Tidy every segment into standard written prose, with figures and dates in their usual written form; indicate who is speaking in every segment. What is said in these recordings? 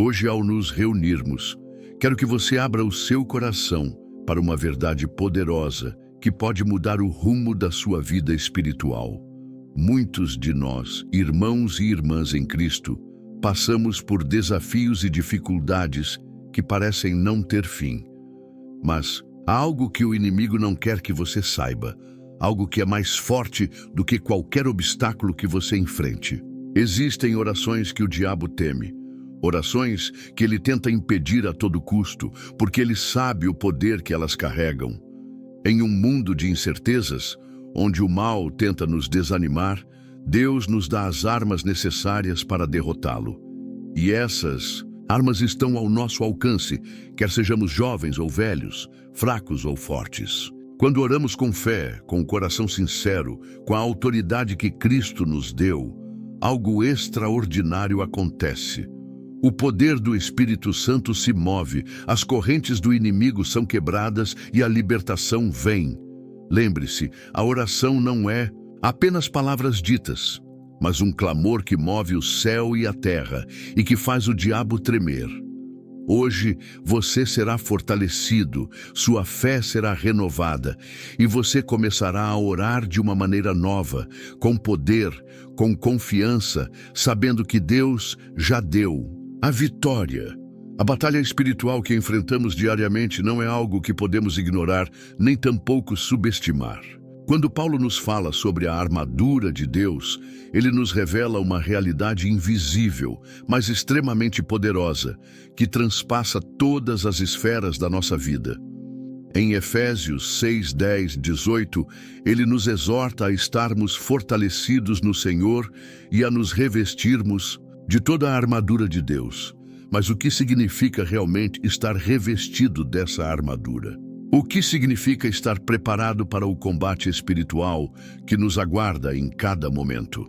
Speaker 1: Hoje, ao nos reunirmos, quero que você abra o seu coração para uma verdade poderosa que pode mudar o rumo da sua vida espiritual. Muitos de nós, irmãos e irmãs em Cristo, passamos por desafios e dificuldades que parecem não ter fim. Mas há algo que o inimigo não quer que você saiba, algo que é mais forte do que qualquer obstáculo que você enfrente. Existem orações que o diabo teme, orações que ele tenta impedir a todo custo, porque ele sabe o poder que elas carregam. Em um mundo de incertezas, onde o mal tenta nos desanimar, Deus nos dá as armas necessárias para derrotá-lo. E essas armas estão ao nosso alcance, quer sejamos jovens ou velhos, fracos ou fortes. Quando oramos com fé, com o coração sincero, com a autoridade que Cristo nos deu, algo extraordinário acontece. O poder do Espírito Santo se move, as correntes do inimigo são quebradas e a libertação vem. Lembre-se, a oração não é apenas palavras ditas, mas um clamor que move o céu e a terra e que faz o diabo tremer. Hoje você será fortalecido, sua fé será renovada e você começará a orar de uma maneira nova, com poder, com confiança, sabendo que Deus já deu a vitória. A batalha espiritual que enfrentamos diariamente não é algo que podemos ignorar, nem tampouco subestimar. Quando Paulo nos fala sobre a armadura de Deus, ele nos revela uma realidade invisível, mas extremamente poderosa, que transpassa todas as esferas da nossa vida. Em Efésios 6, 10, 18, ele nos exorta a estarmos fortalecidos no Senhor e a nos revestirmos de toda a armadura de Deus. Mas o que significa realmente estar revestido dessa armadura? O que significa estar preparado para o combate espiritual que nos aguarda em cada momento?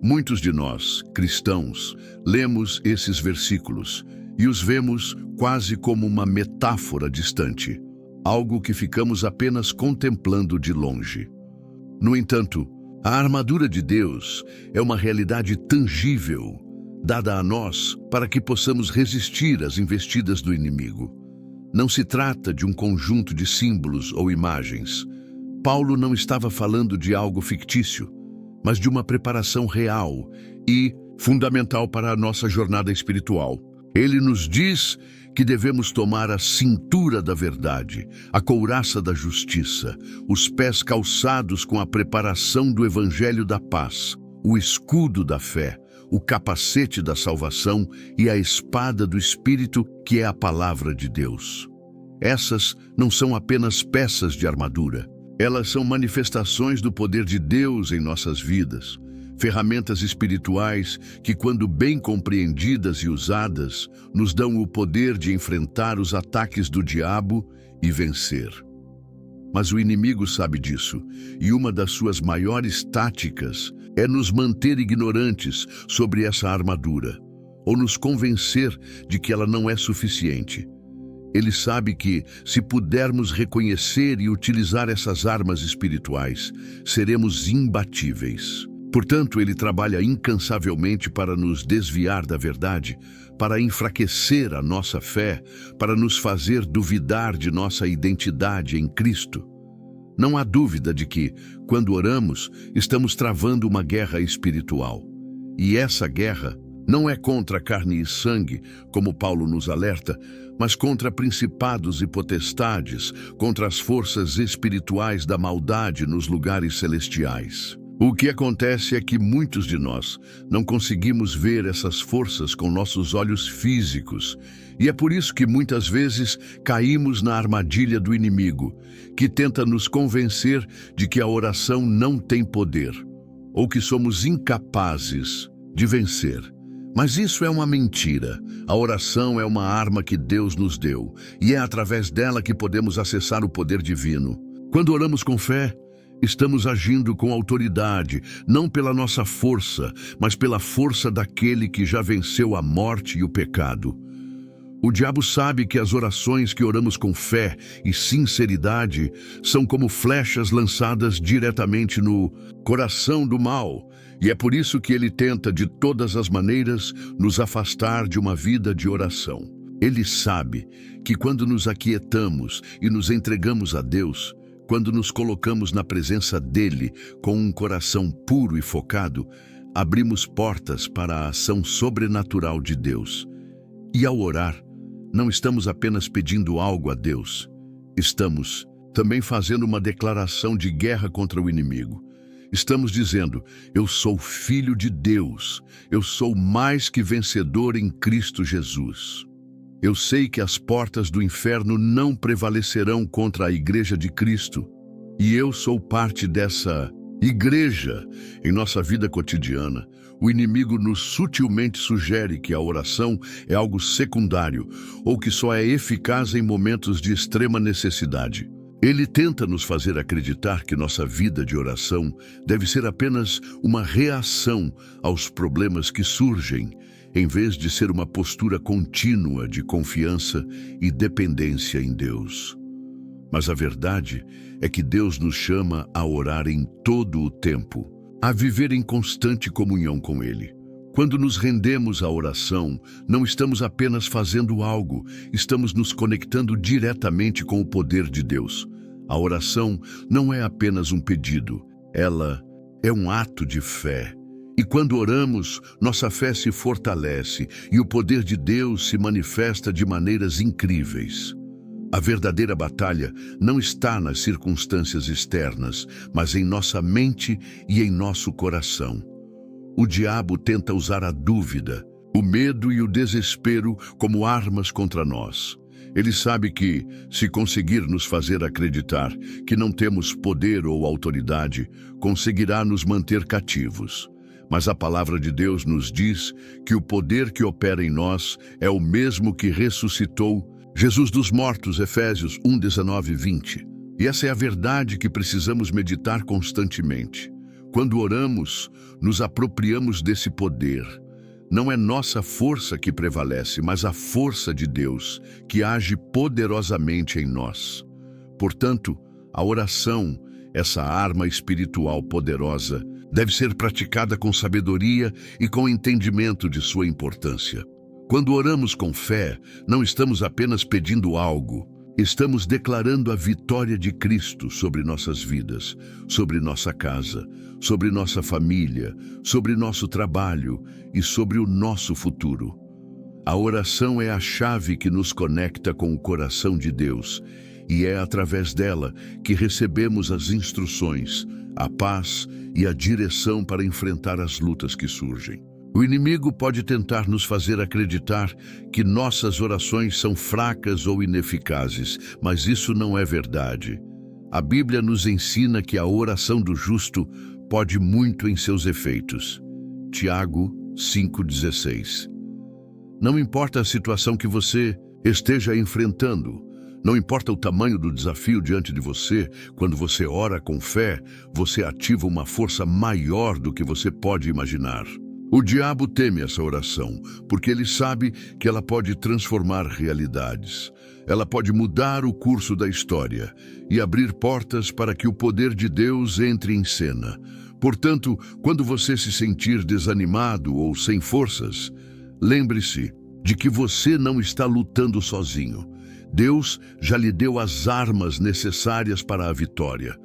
Speaker 1: Muitos de nós, cristãos, lemos esses versículos e os vemos quase como uma metáfora distante, algo que ficamos apenas contemplando de longe. No entanto, a armadura de Deus é uma realidade tangível, dada a nós para que possamos resistir às investidas do inimigo. Não se trata de um conjunto de símbolos ou imagens. Paulo não estava falando de algo fictício, mas de uma preparação real e fundamental para a nossa jornada espiritual. Ele nos diz que devemos tomar a cintura da verdade, a couraça da justiça, os pés calçados com a preparação do evangelho da paz, o escudo da fé, o capacete da salvação e a espada do Espírito, que é a palavra de Deus. Essas não são apenas peças de armadura. Elas são manifestações do poder de Deus em nossas vidas, ferramentas espirituais que, quando bem compreendidas e usadas, nos dão o poder de enfrentar os ataques do diabo e vencer. Mas o inimigo sabe disso, e uma das suas maiores táticas é nos manter ignorantes sobre essa armadura, ou nos convencer de que ela não é suficiente. Ele sabe que, se pudermos reconhecer e utilizar essas armas espirituais, seremos imbatíveis. Portanto, ele trabalha incansavelmente para nos desviar da verdade, para enfraquecer a nossa fé, para nos fazer duvidar de nossa identidade em Cristo. Não há dúvida de que, quando oramos, estamos travando uma guerra espiritual. E essa guerra não é contra carne e sangue, como Paulo nos alerta, mas contra principados e potestades, contra as forças espirituais da maldade nos lugares celestiais. O que acontece é que muitos de nós não conseguimos ver essas forças com nossos olhos físicos, e é por isso que muitas vezes caímos na armadilha do inimigo, que tenta nos convencer de que a oração não tem poder, ou que somos incapazes de vencer. Mas isso é uma mentira. A oração é uma arma que Deus nos deu, e é através dela que podemos acessar o poder divino. Quando oramos com fé, estamos agindo com autoridade, não pela nossa força, mas pela força daquele que já venceu a morte e o pecado. O diabo sabe que as orações que oramos com fé e sinceridade são como flechas lançadas diretamente no coração do mal, e é por isso que ele tenta de todas as maneiras nos afastar de uma vida de oração. Ele sabe que quando nos aquietamos e nos entregamos a Deus, quando nos colocamos na presença dele com um coração puro e focado, abrimos portas para a ação sobrenatural de Deus. E ao orar, não estamos apenas pedindo algo a Deus, estamos também fazendo uma declaração de guerra contra o inimigo. Estamos dizendo: eu sou filho de Deus, eu sou mais que vencedor em Cristo Jesus. Eu sei que as portas do inferno não prevalecerão contra a igreja de Cristo, e eu sou parte dessa igreja. Em nossa vida cotidiana, o inimigo nos sutilmente sugere que a oração é algo secundário ou que só é eficaz em momentos de extrema necessidade. Ele tenta nos fazer acreditar que nossa vida de oração deve ser apenas uma reação aos problemas que surgem, em vez de ser uma postura contínua de confiança e dependência em Deus. Mas a verdade é que Deus nos chama a orar em todo o tempo, a viver em constante comunhão com Ele. Quando nos rendemos à oração, não estamos apenas fazendo algo, estamos nos conectando diretamente com o poder de Deus. A oração não é apenas um pedido, ela é um ato de fé. E quando oramos, nossa fé se fortalece e o poder de Deus se manifesta de maneiras incríveis. A verdadeira batalha não está nas circunstâncias externas, mas em nossa mente e em nosso coração. O diabo tenta usar a dúvida, o medo e o desespero como armas contra nós. Ele sabe que, se conseguir nos fazer acreditar que não temos poder ou autoridade, conseguirá nos manter cativos. Mas a palavra de Deus nos diz que o poder que opera em nós é o mesmo que ressuscitou Jesus dos mortos, Efésios 1, 19 e 20. E essa é a verdade que precisamos meditar constantemente. Quando oramos, nos apropriamos desse poder. Não é nossa força que prevalece, mas a força de Deus, que age poderosamente em nós. Portanto, a oração, essa arma espiritual poderosa, deve ser praticada com sabedoria e com entendimento de sua importância. Quando oramos com fé, não estamos apenas pedindo algo, estamos declarando a vitória de Cristo sobre nossas vidas, sobre nossa casa, sobre nossa família, sobre nosso trabalho e sobre o nosso futuro. A oração é a chave que nos conecta com o coração de Deus, e é através dela que recebemos as instruções, a paz e a direção para enfrentar as lutas que surgem. O inimigo pode tentar nos fazer acreditar que nossas orações são fracas ou ineficazes, mas isso não é verdade. A Bíblia nos ensina que a oração do justo pode muito em seus efeitos. Tiago 5,16. Não importa a situação que você esteja enfrentando, não importa o tamanho do desafio diante de você, quando você ora com fé, você ativa uma força maior do que você pode imaginar. O diabo teme essa oração, porque ele sabe que ela pode transformar realidades. Ela pode mudar o curso da história e abrir portas para que o poder de Deus entre em cena. Portanto, quando você se sentir desanimado ou sem forças, lembre-se de que você não está lutando sozinho. Deus já lhe deu as armas necessárias para a vitória.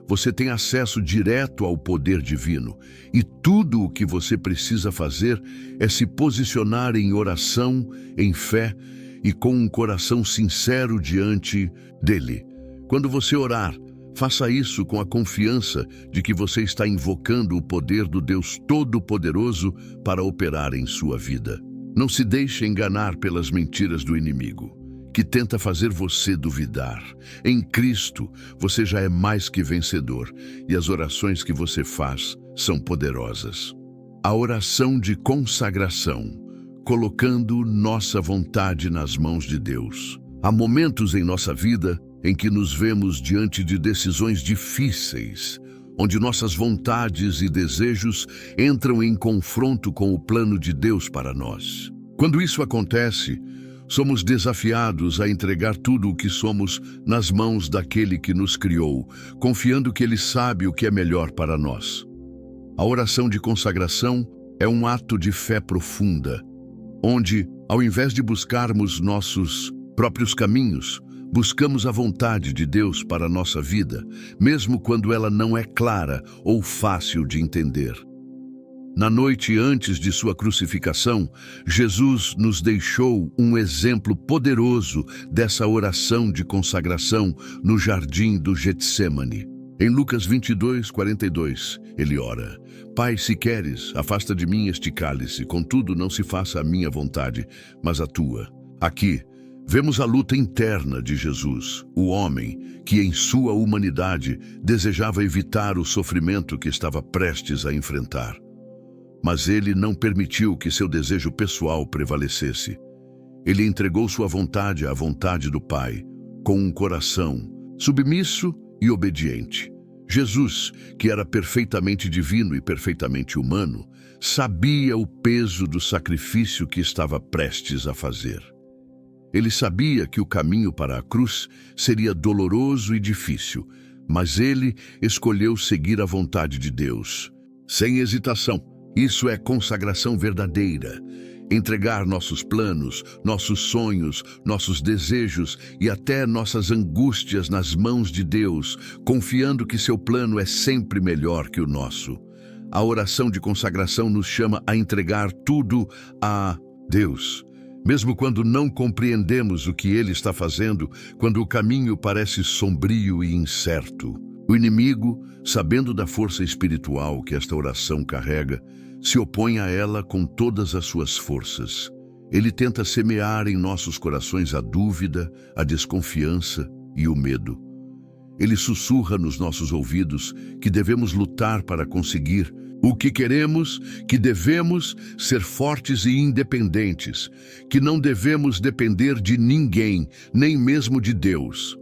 Speaker 1: Você tem acesso direto ao poder divino, e tudo o que você precisa fazer é se posicionar em oração, em fé e com um coração sincero diante dele. Quando você orar, faça isso com a confiança de que você está invocando o poder do Deus Todo-Poderoso para operar em sua vida. Não se deixe enganar pelas mentiras do inimigo, que tenta fazer você duvidar. Em Cristo, você já é mais que vencedor, e as orações que você faz são poderosas. A oração de consagração, colocando nossa vontade nas mãos de Deus. Há momentos em nossa vida em que nos vemos diante de decisões difíceis, onde nossas vontades e desejos entram em confronto com o plano de Deus para nós. Quando isso acontece, somos desafiados a entregar tudo o que somos nas mãos daquele que nos criou, confiando que Ele sabe o que é melhor para nós. A oração de consagração é um ato de fé profunda, onde, ao invés de buscarmos nossos próprios caminhos, buscamos a vontade de Deus para a nossa vida, mesmo quando ela não é clara ou fácil de entender. Na noite antes de sua crucificação, Jesus nos deixou um exemplo poderoso dessa oração de consagração no jardim do Getsêmani. Em Lucas 22:42, ele ora: Pai, se queres, afasta de mim este cálice, contudo não se faça a minha vontade, mas a tua. Aqui, vemos a luta interna de Jesus, o homem que em sua humanidade desejava evitar o sofrimento que estava prestes a enfrentar. Mas ele não permitiu que seu desejo pessoal prevalecesse. Ele entregou sua vontade à vontade do Pai, com um coração submisso e obediente. Jesus, que era perfeitamente divino e perfeitamente humano, sabia o peso do sacrifício que estava prestes a fazer. Ele sabia que o caminho para a cruz seria doloroso e difícil, mas ele escolheu seguir a vontade de Deus, sem hesitação. Isso é consagração verdadeira. Entregar nossos planos, nossos sonhos, nossos desejos e até nossas angústias nas mãos de Deus, confiando que seu plano é sempre melhor que o nosso. A oração de consagração nos chama a entregar tudo a Deus. Mesmo quando não compreendemos o que Ele está fazendo, quando o caminho parece sombrio e incerto. O inimigo, sabendo da força espiritual que esta oração carrega, se opõe a ela com todas as suas forças. Ele tenta semear em nossos corações a dúvida, a desconfiança e o medo. Ele sussurra nos nossos ouvidos que devemos lutar para conseguir o que queremos, que devemos ser fortes e independentes, que não devemos depender de ninguém, nem mesmo de Deus.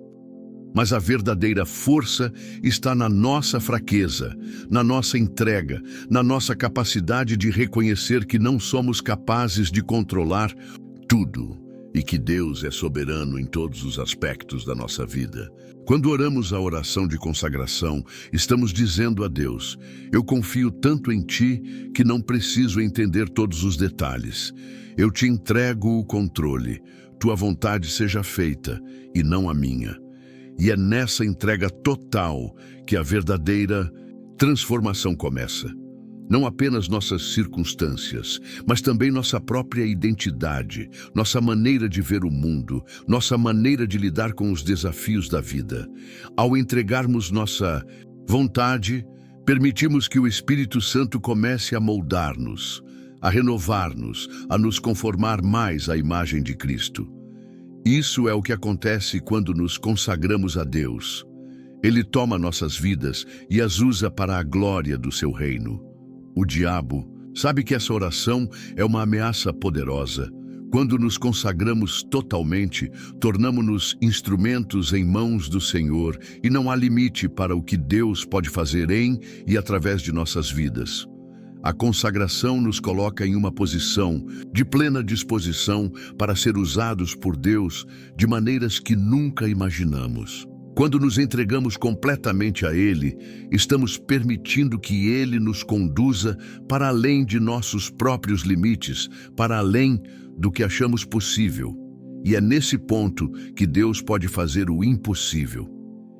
Speaker 1: Mas a verdadeira força está na nossa fraqueza, na nossa entrega, na nossa capacidade de reconhecer que não somos capazes de controlar tudo e que Deus é soberano em todos os aspectos da nossa vida. Quando oramos a oração de consagração, estamos dizendo a Deus: eu confio tanto em Ti que não preciso entender todos os detalhes. Eu te entrego o controle. Tua vontade seja feita e não a minha. E é nessa entrega total que a verdadeira transformação começa. Não apenas nossas circunstâncias, mas também nossa própria identidade, nossa maneira de ver o mundo, nossa maneira de lidar com os desafios da vida. Ao entregarmos nossa vontade, permitimos que o Espírito Santo comece a moldar-nos, a renovar-nos, a nos conformar mais à imagem de Cristo. Isso é o que acontece quando nos consagramos a Deus. Ele toma nossas vidas e as usa para a glória do seu reino. O diabo sabe que essa oração é uma ameaça poderosa. Quando nos consagramos totalmente, tornamo-nos instrumentos em mãos do Senhor e não há limite para o que Deus pode fazer em e através de nossas vidas. A consagração nos coloca em uma posição de plena disposição para ser usados por Deus de maneiras que nunca imaginamos. Quando nos entregamos completamente a Ele, estamos permitindo que Ele nos conduza para além de nossos próprios limites, para além do que achamos possível. E é nesse ponto que Deus pode fazer o impossível.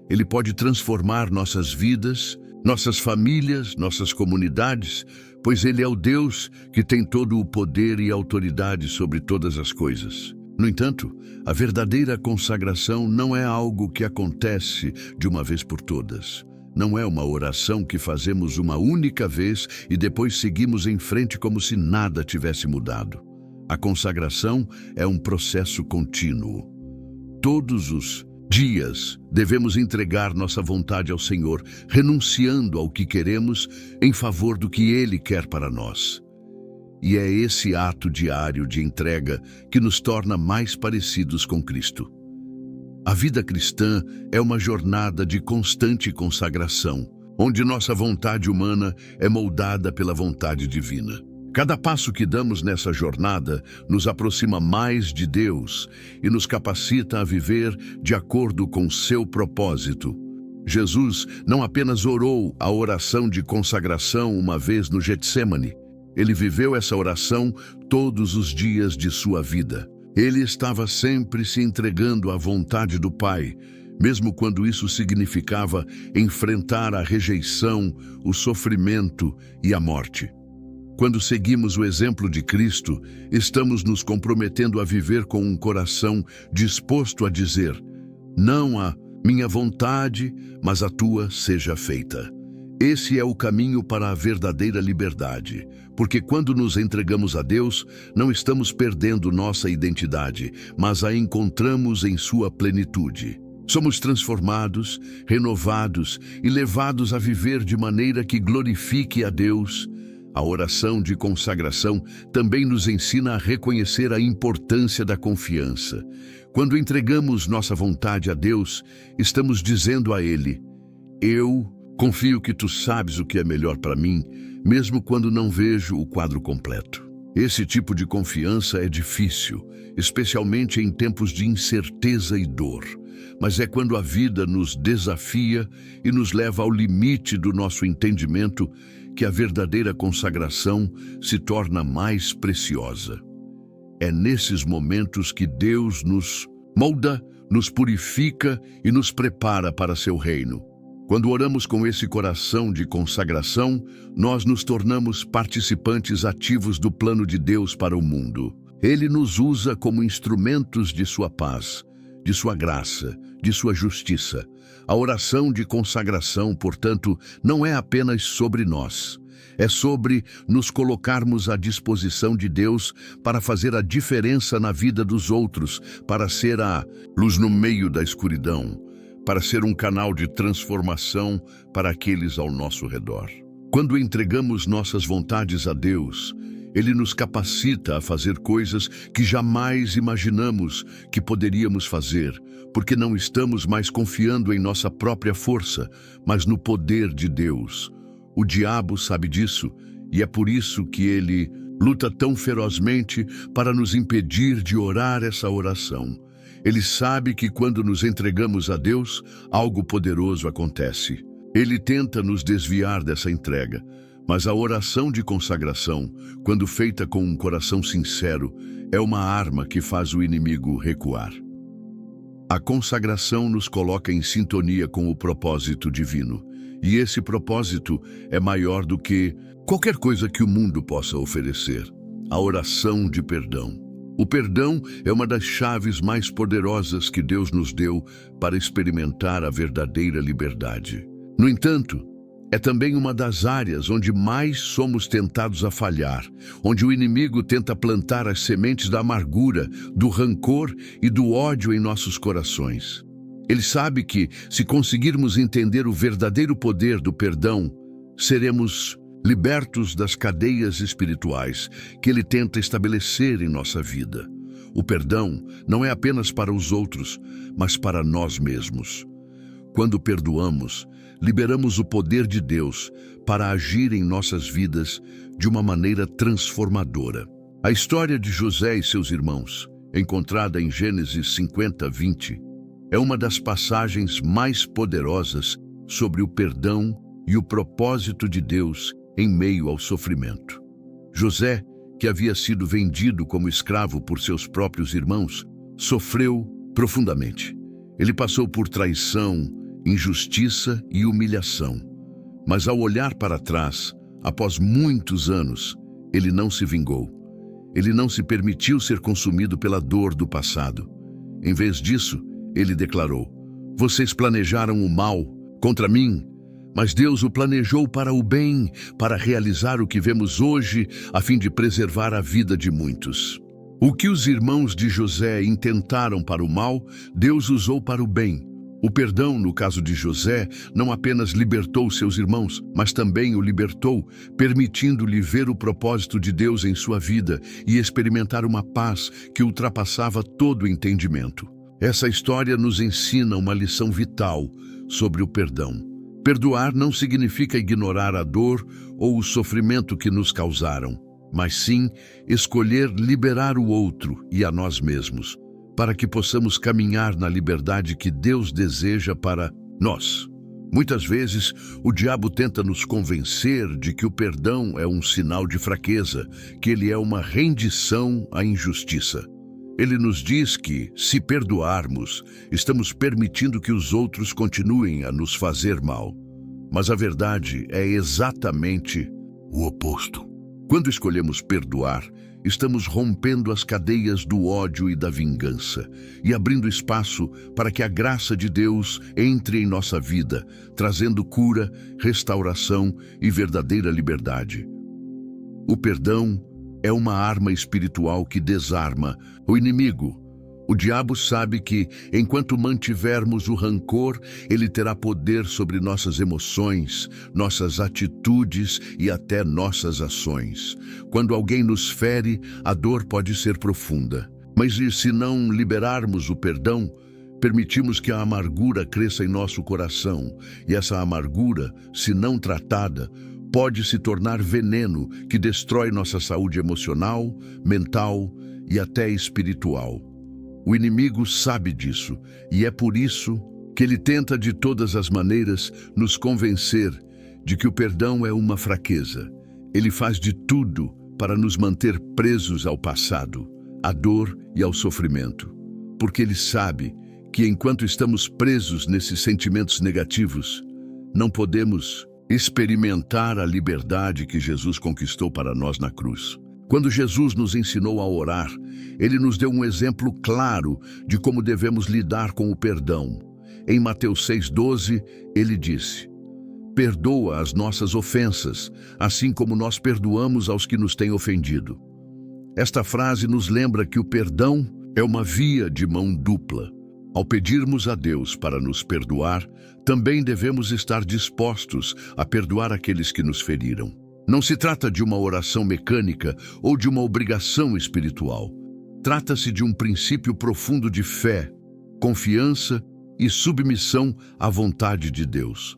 Speaker 1: Ele pode transformar nossas vidas, nossas famílias, nossas comunidades, pois Ele é o Deus que tem todo o poder e autoridade sobre todas as coisas. No entanto, a verdadeira consagração não é algo que acontece de uma vez por todas. Não é uma oração que fazemos uma única vez e depois seguimos em frente como se nada tivesse mudado. A consagração é um processo contínuo. Todos os dias devemos entregar nossa vontade ao Senhor, renunciando ao que queremos em favor do que Ele quer para nós. E é esse ato diário de entrega que nos torna mais parecidos com Cristo. A vida cristã é uma jornada de constante consagração, onde nossa vontade humana é moldada pela vontade divina. Cada passo que damos nessa jornada nos aproxima mais de Deus e nos capacita a viver de acordo com seu propósito. Jesus não apenas orou a oração de consagração uma vez no Getsêmani. Ele viveu essa oração todos os dias de sua vida. Ele estava sempre se entregando à vontade do Pai, mesmo quando isso significava enfrentar a rejeição, o sofrimento e a morte. Quando seguimos o exemplo de Cristo, estamos nos comprometendo a viver com um coração disposto a dizer: não a minha vontade, mas a tua seja feita. Esse é o caminho para a verdadeira liberdade, porque quando nos entregamos a Deus, não estamos perdendo nossa identidade, mas a encontramos em sua plenitude. Somos transformados, renovados e levados a viver de maneira que glorifique a Deus. A oração de consagração também nos ensina a reconhecer a importância da confiança. Quando entregamos nossa vontade a Deus, estamos dizendo a Ele: eu confio que tu sabes o que é melhor para mim, mesmo quando não vejo o quadro completo. Esse tipo de confiança é difícil, especialmente em tempos de incerteza e dor. Mas é quando a vida nos desafia e nos leva ao limite do nosso entendimento que a verdadeira consagração se torna mais preciosa. É nesses momentos que Deus nos molda, nos purifica e nos prepara para seu reino. Quando oramos com esse coração de consagração, nós nos tornamos participantes ativos do plano de Deus para o mundo. Ele nos usa como instrumentos de sua paz, de sua graça, de sua justiça. A oração de consagração, portanto, não é apenas sobre nós. É sobre nos colocarmos à disposição de Deus para fazer a diferença na vida dos outros, para ser a luz no meio da escuridão, para ser um canal de transformação para aqueles ao nosso redor. Quando entregamos nossas vontades a Deus, Ele nos capacita a fazer coisas que jamais imaginamos que poderíamos fazer, porque não estamos mais confiando em nossa própria força, mas no poder de Deus. O diabo sabe disso, e é por isso que ele luta tão ferozmente para nos impedir de orar essa oração. Ele sabe que quando nos entregamos a Deus, algo poderoso acontece. Ele tenta nos desviar dessa entrega, mas a oração de consagração, quando feita com um coração sincero, é uma arma que faz o inimigo recuar. A consagração nos coloca em sintonia com o propósito divino, e esse propósito é maior do que qualquer coisa que o mundo possa oferecer. A oração de perdão. O perdão é uma das chaves mais poderosas que Deus nos deu para experimentar a verdadeira liberdade. No entanto, é também uma das áreas onde mais somos tentados a falhar, onde o inimigo tenta plantar as sementes da amargura, do rancor e do ódio em nossos corações. Ele sabe que, se conseguirmos entender o verdadeiro poder do perdão, seremos libertos das cadeias espirituais que ele tenta estabelecer em nossa vida. O perdão não é apenas para os outros, mas para nós mesmos. Quando perdoamos, liberamos o poder de Deus para agir em nossas vidas de uma maneira transformadora. A história de José e seus irmãos, encontrada em Gênesis 50:20, é uma das passagens mais poderosas sobre o perdão e o propósito de Deus em meio ao sofrimento. José, que havia sido vendido como escravo por seus próprios irmãos, sofreu profundamente. Ele passou por traição, injustiça e humilhação. Mas ao olhar para trás, após muitos anos, ele não se vingou. Ele não se permitiu ser consumido pela dor do passado. Em vez disso, ele declarou: "Vocês planejaram o mal contra mim, mas Deus o planejou para o bem, para realizar o que vemos hoje, a fim de preservar a vida de muitos." O que os irmãos de José intentaram para o mal, Deus usou para o bem. O perdão, no caso de José, não apenas libertou seus irmãos, mas também o libertou, permitindo-lhe ver o propósito de Deus em sua vida e experimentar uma paz que ultrapassava todo o entendimento. Essa história nos ensina uma lição vital sobre o perdão. Perdoar não significa ignorar a dor ou o sofrimento que nos causaram, mas sim escolher liberar o outro e a nós mesmos, para que possamos caminhar na liberdade que Deus deseja para nós. Muitas vezes, o diabo tenta nos convencer de que o perdão é um sinal de fraqueza, que ele é uma rendição à injustiça. Ele nos diz que, se perdoarmos, estamos permitindo que os outros continuem a nos fazer mal. Mas a verdade é exatamente o oposto. Quando escolhemos perdoar, estamos rompendo as cadeias do ódio e da vingança e abrindo espaço para que a graça de Deus entre em nossa vida, trazendo cura, restauração e verdadeira liberdade. O perdão é uma arma espiritual que desarma o inimigo. O diabo sabe que, enquanto mantivermos o rancor, ele terá poder sobre nossas emoções, nossas atitudes e até nossas ações. Quando alguém nos fere, a dor pode ser profunda. Mas e se não liberarmos o perdão, permitimos que a amargura cresça em nosso coração, e essa amargura, se não tratada, pode se tornar veneno que destrói nossa saúde emocional, mental e até espiritual. O inimigo sabe disso, e é por isso que ele tenta de todas as maneiras nos convencer de que o perdão é uma fraqueza. Ele faz de tudo para nos manter presos ao passado, à dor e ao sofrimento, porque ele sabe que enquanto estamos presos nesses sentimentos negativos, não podemos experimentar a liberdade que Jesus conquistou para nós na cruz. Quando Jesus nos ensinou a orar, ele nos deu um exemplo claro de como devemos lidar com o perdão. Em Mateus 6,12, ele disse: "Perdoa as nossas ofensas, assim como nós perdoamos aos que nos têm ofendido." Esta frase nos lembra que o perdão é uma via de mão dupla. Ao pedirmos a Deus para nos perdoar, também devemos estar dispostos a perdoar aqueles que nos feriram. Não se trata de uma oração mecânica ou de uma obrigação espiritual. Trata-se de um princípio profundo de fé, confiança e submissão à vontade de Deus.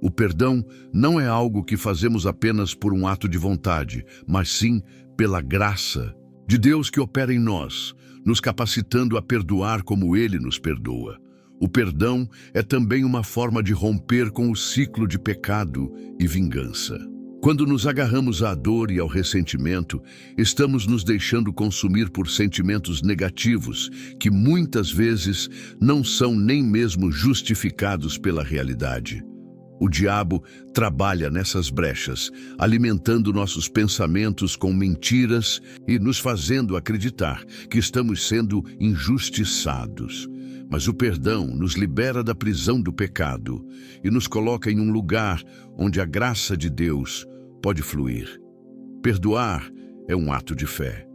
Speaker 1: O perdão não é algo que fazemos apenas por um ato de vontade, mas sim pela graça de Deus que opera em nós, nos capacitando a perdoar como Ele nos perdoa. O perdão é também uma forma de romper com o ciclo de pecado e vingança. Quando nos agarramos à dor e ao ressentimento, estamos nos deixando consumir por sentimentos negativos que muitas vezes não são nem mesmo justificados pela realidade. O diabo trabalha nessas brechas, alimentando nossos pensamentos com mentiras e nos fazendo acreditar que estamos sendo injustiçados. Mas o perdão nos libera da prisão do pecado e nos coloca em um lugar onde a graça de Deus pode fluir. Perdoar é um ato de fé.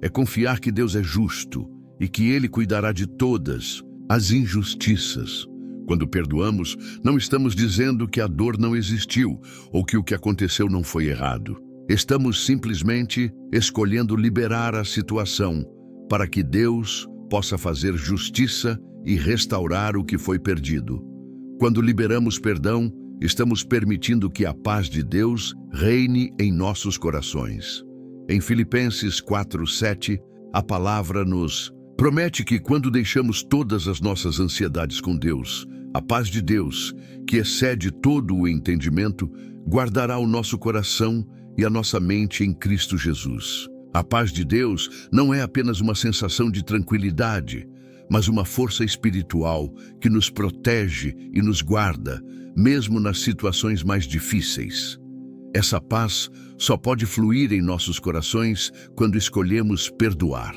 Speaker 1: É confiar que Deus é justo e que Ele cuidará de todas as injustiças. Quando perdoamos, não estamos dizendo que a dor não existiu ou que o que aconteceu não foi errado. Estamos simplesmente escolhendo liberar a situação para que Deus possa fazer justiça e restaurar o que foi perdido. Quando liberamos perdão, estamos permitindo que a paz de Deus reine em nossos corações. Em Filipenses 4:7, a palavra nos promete que quando deixamos todas as nossas ansiedades com Deus, a paz de Deus, que excede todo o entendimento, guardará o nosso coração e a nossa mente em Cristo Jesus. A paz de Deus não é apenas uma sensação de tranquilidade, mas uma força espiritual que nos protege e nos guarda, mesmo nas situações mais difíceis. Essa paz só pode fluir em nossos corações quando escolhemos perdoar.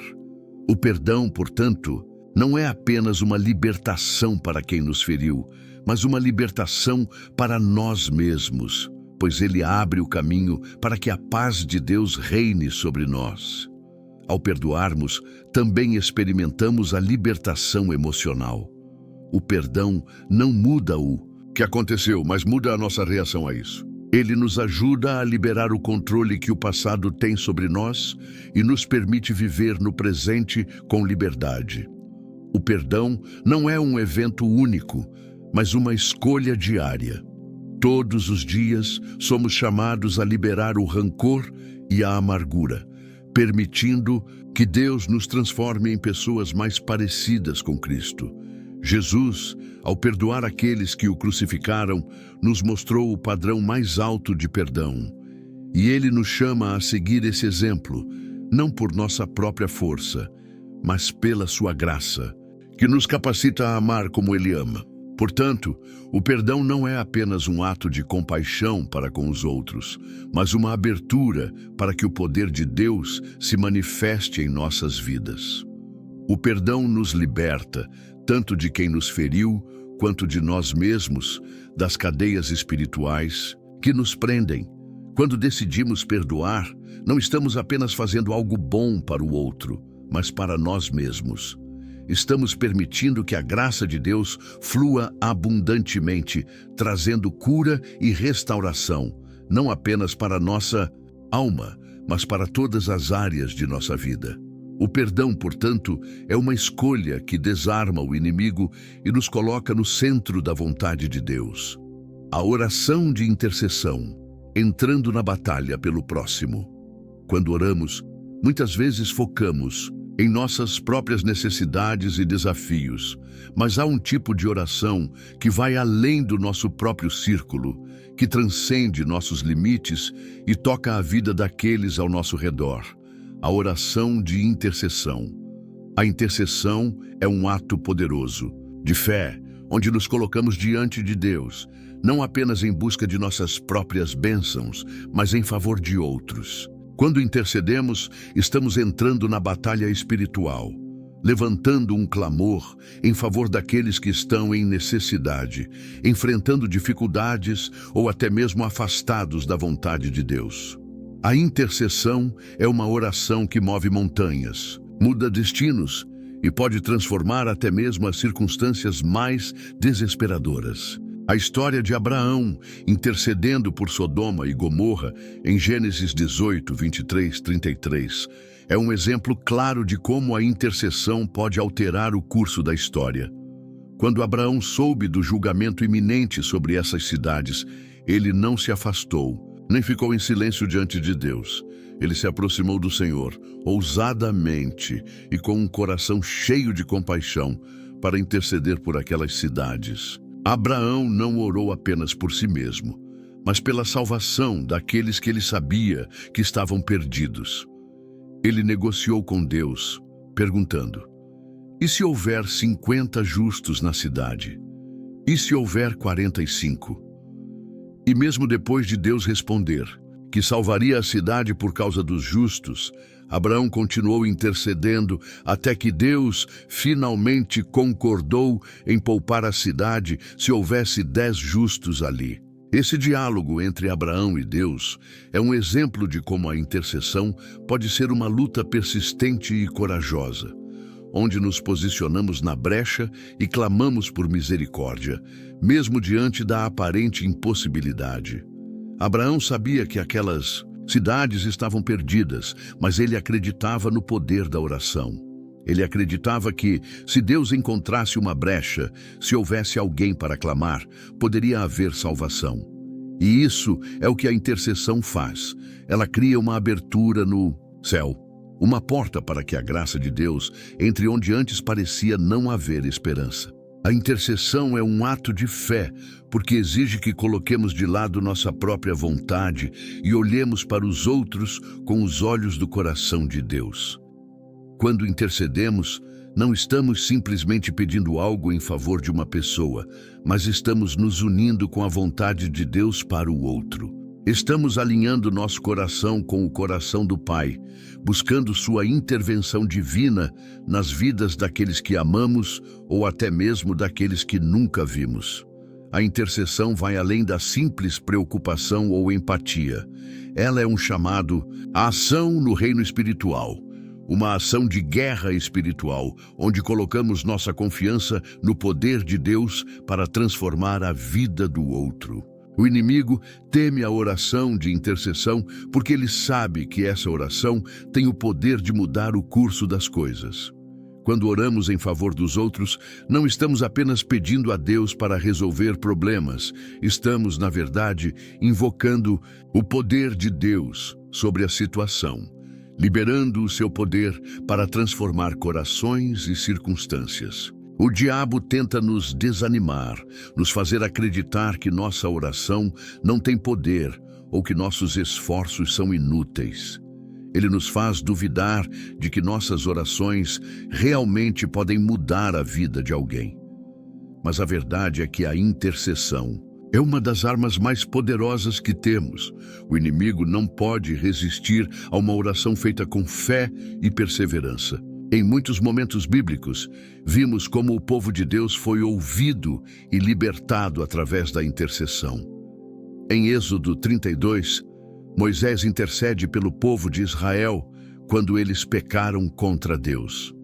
Speaker 1: O perdão, portanto, não é apenas uma libertação para quem nos feriu, mas uma libertação para nós mesmos, pois ele abre o caminho para que a paz de Deus reine sobre nós. Ao perdoarmos, também experimentamos a libertação emocional. O perdão não muda o que aconteceu, mas muda a nossa reação a isso. Ele nos ajuda a liberar o controle que o passado tem sobre nós e nos permite viver no presente com liberdade. O perdão não é um evento único, mas uma escolha diária. Todos os dias somos chamados a liberar o rancor e a amargura, permitindo que Deus nos transforme em pessoas mais parecidas com Cristo. Jesus, ao perdoar aqueles que o crucificaram, nos mostrou o padrão mais alto de perdão. E ele nos chama a seguir esse exemplo, não por nossa própria força, mas pela sua graça, que nos capacita a amar como ele ama. Portanto, o perdão não é apenas um ato de compaixão para com os outros, mas uma abertura para que o poder de Deus se manifeste em nossas vidas. O perdão nos liberta, tanto de quem nos feriu, quanto de nós mesmos, das cadeias espirituais que nos prendem. Quando decidimos perdoar, não estamos apenas fazendo algo bom para o outro, mas para nós mesmos. Estamos permitindo que a graça de Deus flua abundantemente, trazendo cura e restauração, não apenas para a nossa alma, mas para todas as áreas de nossa vida. O perdão, portanto, é uma escolha que desarma o inimigo e nos coloca no centro da vontade de Deus. A oração de intercessão, entrando na batalha pelo próximo. Quando oramos, muitas vezes focamos em nossas próprias necessidades e desafios, mas há um tipo de oração que vai além do nosso próprio círculo, que transcende nossos limites e toca a vida daqueles ao nosso redor. A oração de intercessão. A intercessão é um ato poderoso, de fé, onde nos colocamos diante de Deus, não apenas em busca de nossas próprias bênçãos, mas em favor de outros. Quando intercedemos, estamos entrando na batalha espiritual, levantando um clamor em favor daqueles que estão em necessidade, enfrentando dificuldades ou até mesmo afastados da vontade de Deus. A intercessão é uma oração que move montanhas, muda destinos e pode transformar até mesmo as circunstâncias mais desesperadoras. A história de Abraão intercedendo por Sodoma e Gomorra em Gênesis 18, 23, 33 é um exemplo claro de como a intercessão pode alterar o curso da história. Quando Abraão soube do julgamento iminente sobre essas cidades, ele não se afastou, nem ficou em silêncio diante de Deus. Ele se aproximou do Senhor, ousadamente e com um coração cheio de compaixão, para interceder por aquelas cidades. Abraão não orou apenas por si mesmo, mas pela salvação daqueles que ele sabia que estavam perdidos. Ele negociou com Deus, perguntando: e se houver 50 justos na cidade? E se houver 45? E mesmo depois de Deus responder que salvaria a cidade por causa dos justos, Abraão continuou intercedendo até que Deus finalmente concordou em poupar a cidade se houvesse 10 justos ali. Esse diálogo entre Abraão e Deus é um exemplo de como a intercessão pode ser uma luta persistente e corajosa, onde nos posicionamos na brecha e clamamos por misericórdia, mesmo diante da aparente impossibilidade. Abraão sabia que aquelas cidades estavam perdidas, mas ele acreditava no poder da oração. Ele acreditava que, se Deus encontrasse uma brecha, se houvesse alguém para clamar, poderia haver salvação. E isso é o que a intercessão faz. Ela cria uma abertura no céu, uma porta para que a graça de Deus entre onde antes parecia não haver esperança. A intercessão é um ato de fé, porque exige que coloquemos de lado nossa própria vontade e olhemos para os outros com os olhos do coração de Deus. Quando intercedemos, não estamos simplesmente pedindo algo em favor de uma pessoa, mas estamos nos unindo com a vontade de Deus para o outro. Estamos alinhando nosso coração com o coração do Pai, buscando sua intervenção divina nas vidas daqueles que amamos ou até mesmo daqueles que nunca vimos. A intercessão vai além da simples preocupação ou empatia. Ela é um chamado à ação no reino espiritual, uma ação de guerra espiritual, onde colocamos nossa confiança no poder de Deus para transformar a vida do outro. O inimigo teme a oração de intercessão porque ele sabe que essa oração tem o poder de mudar o curso das coisas. Quando oramos em favor dos outros, não estamos apenas pedindo a Deus para resolver problemas. Estamos, na verdade, invocando o poder de Deus sobre a situação, liberando o seu poder para transformar corações e circunstâncias. O diabo tenta nos desanimar, nos fazer acreditar que nossa oração não tem poder ou que nossos esforços são inúteis. Ele nos faz duvidar de que nossas orações realmente podem mudar a vida de alguém. Mas a verdade é que a intercessão é uma das armas mais poderosas que temos. O inimigo não pode resistir a uma oração feita com fé e perseverança. Em muitos momentos bíblicos, vimos como o povo de Deus foi ouvido e libertado através da intercessão. Em Êxodo 32, Moisés intercede pelo povo de Israel quando eles pecaram contra Deus.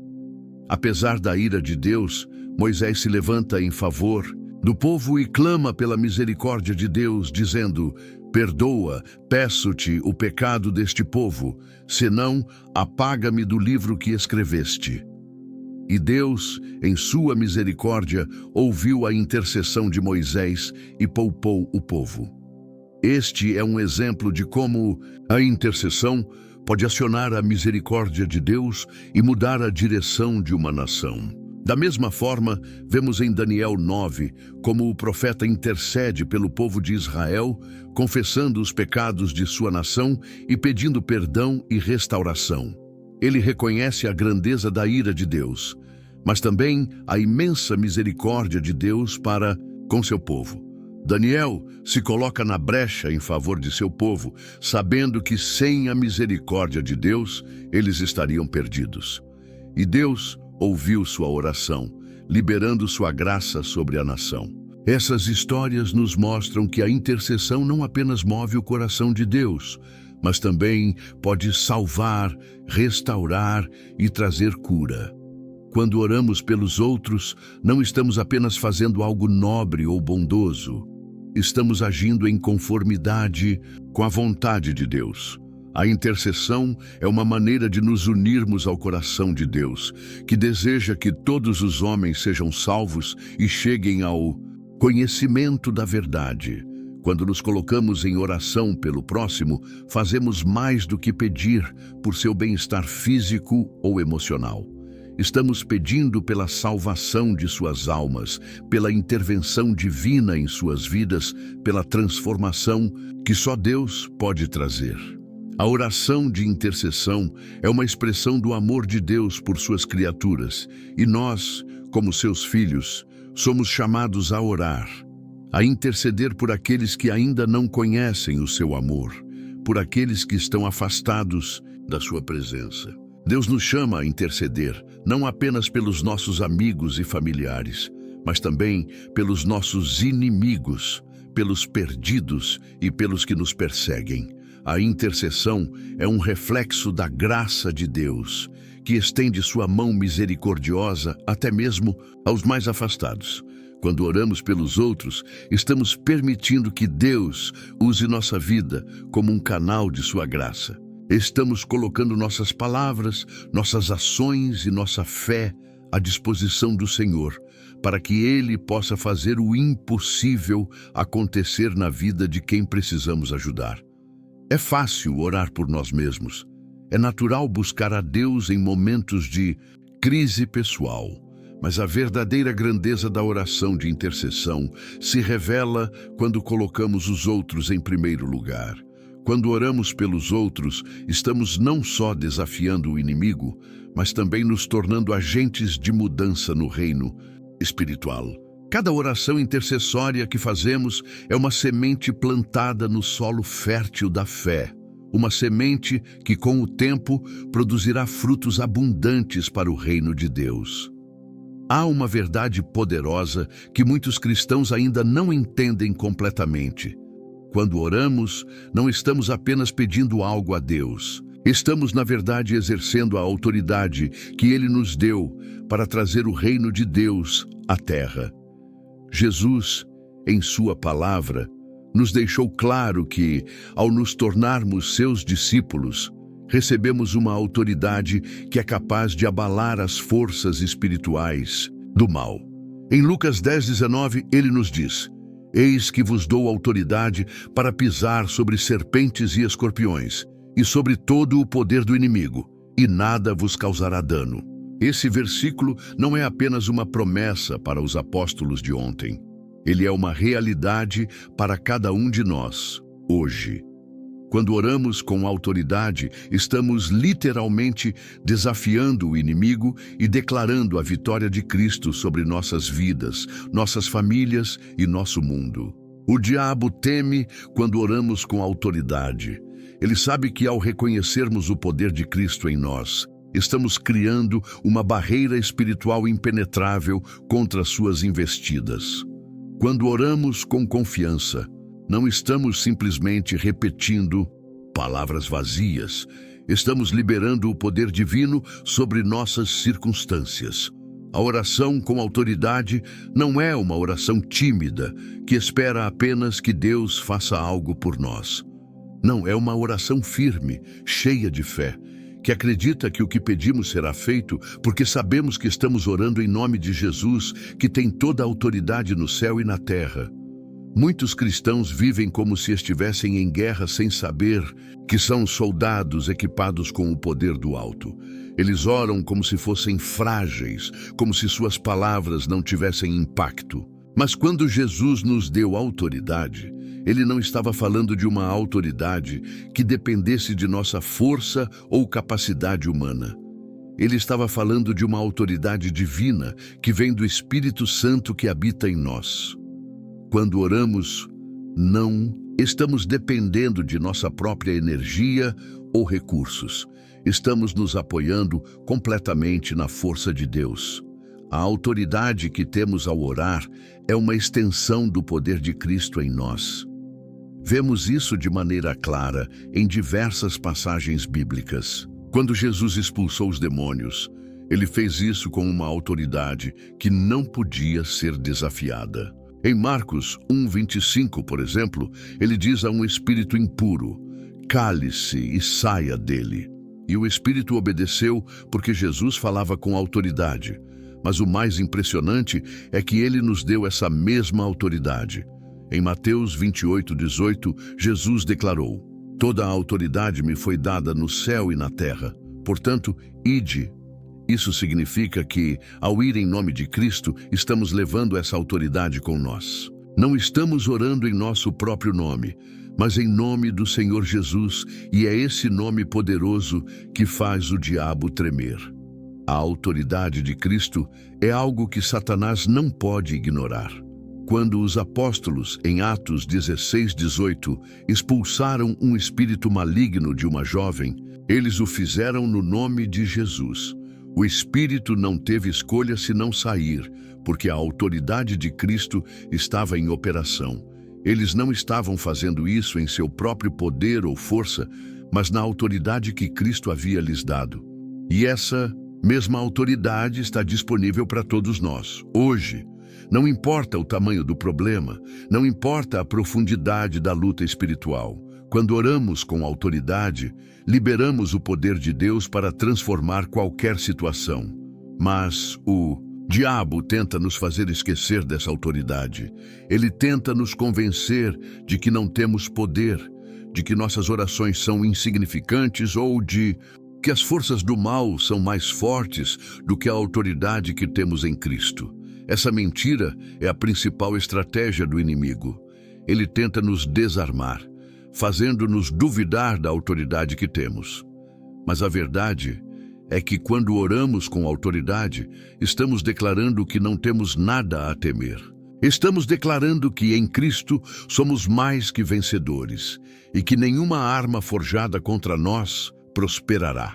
Speaker 1: Apesar da ira de Deus, Moisés se levanta em favor do povo e clama pela misericórdia de Deus, dizendo: perdoa, peço-te o pecado deste povo, senão apaga-me do livro que escreveste. E Deus, em sua misericórdia, ouviu a intercessão de Moisés e poupou o povo. Este é um exemplo de como a intercessão pode acionar a misericórdia de Deus e mudar a direção de uma nação. Da mesma forma, vemos em Daniel 9 como o profeta intercede pelo povo de Israel, confessando os pecados de sua nação e pedindo perdão e restauração. Ele reconhece a grandeza da ira de Deus, mas também a imensa misericórdia de Deus para com seu povo. Daniel se coloca na brecha em favor de seu povo, sabendo que sem a misericórdia de Deus, eles estariam perdidos. E Deus ouviu sua oração, liberando sua graça sobre a nação. Essas histórias nos mostram que a intercessão não apenas move o coração de Deus, mas também pode salvar, restaurar e trazer cura. Quando oramos pelos outros, não estamos apenas fazendo algo nobre ou bondoso. Estamos agindo em conformidade com a vontade de Deus. A intercessão é uma maneira de nos unirmos ao coração de Deus, que deseja que todos os homens sejam salvos e cheguem ao conhecimento da verdade. Quando nos colocamos em oração pelo próximo, fazemos mais do que pedir por seu bem-estar físico ou emocional. Estamos pedindo pela salvação de suas almas, pela intervenção divina em suas vidas, pela transformação que só Deus pode trazer. A oração de intercessão é uma expressão do amor de Deus por suas criaturas, e nós, como seus filhos, somos chamados a orar, a interceder por aqueles que ainda não conhecem o seu amor, por aqueles que estão afastados da sua presença. Deus nos chama a interceder, não apenas pelos nossos amigos e familiares, mas também pelos nossos inimigos, pelos perdidos e pelos que nos perseguem. A intercessão é um reflexo da graça de Deus, que estende sua mão misericordiosa até mesmo aos mais afastados. Quando oramos pelos outros, estamos permitindo que Deus use nossa vida como um canal de sua graça. Estamos colocando nossas palavras, nossas ações e nossa fé à disposição do Senhor, para que Ele possa fazer o impossível acontecer na vida de quem precisamos ajudar. É fácil orar por nós mesmos. É natural buscar a Deus em momentos de crise pessoal, mas a verdadeira grandeza da oração de intercessão se revela quando colocamos os outros em primeiro lugar. Quando oramos pelos outros, estamos não só desafiando o inimigo, mas também nos tornando agentes de mudança no reino espiritual. Cada oração intercessória que fazemos é uma semente plantada no solo fértil da fé, uma semente que, com o tempo, produzirá frutos abundantes para o reino de Deus. Há uma verdade poderosa que muitos cristãos ainda não entendem completamente. Quando oramos, não estamos apenas pedindo algo a Deus. Estamos, na verdade, exercendo a autoridade que Ele nos deu para trazer o reino de Deus à terra. Jesus, em sua palavra, nos deixou claro que, ao nos tornarmos seus discípulos, recebemos uma autoridade que é capaz de abalar as forças espirituais do mal. Em Lucas 10:19, ele nos diz: Eis que vos dou autoridade para pisar sobre serpentes e escorpiões, e sobre todo o poder do inimigo, e nada vos causará dano. Esse versículo não é apenas uma promessa para os apóstolos de ontem. Ele é uma realidade para cada um de nós, hoje. Quando oramos com autoridade, estamos literalmente desafiando o inimigo e declarando a vitória de Cristo sobre nossas vidas, nossas famílias e nosso mundo. O diabo teme quando oramos com autoridade. Ele sabe que ao reconhecermos o poder de Cristo em nós, estamos criando uma barreira espiritual impenetrável contra suas investidas. Quando oramos com confiança, não estamos simplesmente repetindo palavras vazias. Estamos liberando o poder divino sobre nossas circunstâncias. A oração com autoridade não é uma oração tímida, que espera apenas que Deus faça algo por nós. Não, é uma oração firme, cheia de fé, que acredita que o que pedimos será feito porque sabemos que estamos orando em nome de Jesus, que tem toda a autoridade no céu e na terra. Muitos cristãos vivem como se estivessem em guerra sem saber que são soldados equipados com o poder do alto. Eles oram como se fossem frágeis, como se suas palavras não tivessem impacto. Mas quando Jesus nos deu autoridade, Ele não estava falando de uma autoridade que dependesse de nossa força ou capacidade humana. Ele estava falando de uma autoridade divina que vem do Espírito Santo que habita em nós. Quando oramos, não estamos dependendo de nossa própria energia ou recursos. Estamos nos apoiando completamente na força de Deus. A autoridade que temos ao orar é uma extensão do poder de Cristo em nós. Vemos isso de maneira clara em diversas passagens bíblicas. Quando Jesus expulsou os demônios, Ele fez isso com uma autoridade que não podia ser desafiada. Em Marcos 1:25, por exemplo, ele diz a um espírito impuro: cale-se e saia dele. E o espírito obedeceu porque Jesus falava com autoridade. Mas o mais impressionante é que ele nos deu essa mesma autoridade. Em Mateus 28:18, Jesus declarou: toda a autoridade me foi dada no céu e na terra. Portanto, ide. Isso significa que, ao ir em nome de Cristo, estamos levando essa autoridade com nós. Não estamos orando em nosso próprio nome, mas em nome do Senhor Jesus, e é esse nome poderoso que faz o diabo tremer. A autoridade de Cristo é algo que Satanás não pode ignorar. Quando os apóstolos, em Atos 16:18, expulsaram um espírito maligno de uma jovem, eles o fizeram no nome de Jesus. O espírito não teve escolha senão sair, porque a autoridade de Cristo estava em operação. Eles não estavam fazendo isso em seu próprio poder ou força, mas na autoridade que Cristo havia lhes dado. E essa mesma autoridade está disponível para todos nós, hoje. Não importa o tamanho do problema, não importa a profundidade da luta espiritual. Quando oramos com autoridade, liberamos o poder de Deus para transformar qualquer situação. Mas o diabo tenta nos fazer esquecer dessa autoridade. Ele tenta nos convencer de que não temos poder, de que nossas orações são insignificantes ou de que as forças do mal são mais fortes do que a autoridade que temos em Cristo. Essa mentira é a principal estratégia do inimigo. Ele tenta nos desarmar, fazendo-nos duvidar da autoridade que temos. Mas a verdade é que quando oramos com autoridade, estamos declarando que não temos nada a temer. Estamos declarando que em Cristo somos mais que vencedores e que nenhuma arma forjada contra nós prosperará.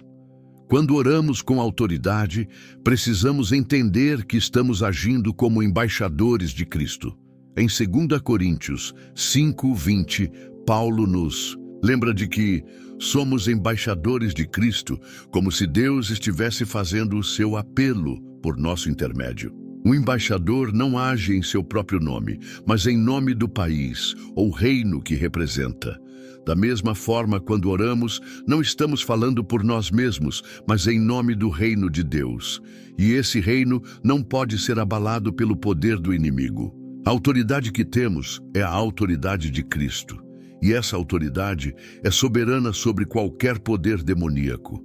Speaker 1: Quando oramos com autoridade, precisamos entender que estamos agindo como embaixadores de Cristo. Em 2 Coríntios 5:20, Paulo nos lembra de que somos embaixadores de Cristo, como se Deus estivesse fazendo o seu apelo por nosso intermédio. O embaixador não age em seu próprio nome, mas em nome do país ou reino que representa. Da mesma forma, quando oramos, não estamos falando por nós mesmos, mas em nome do reino de Deus. E esse reino não pode ser abalado pelo poder do inimigo. A autoridade que temos é a autoridade de Cristo. E essa autoridade é soberana sobre qualquer poder demoníaco.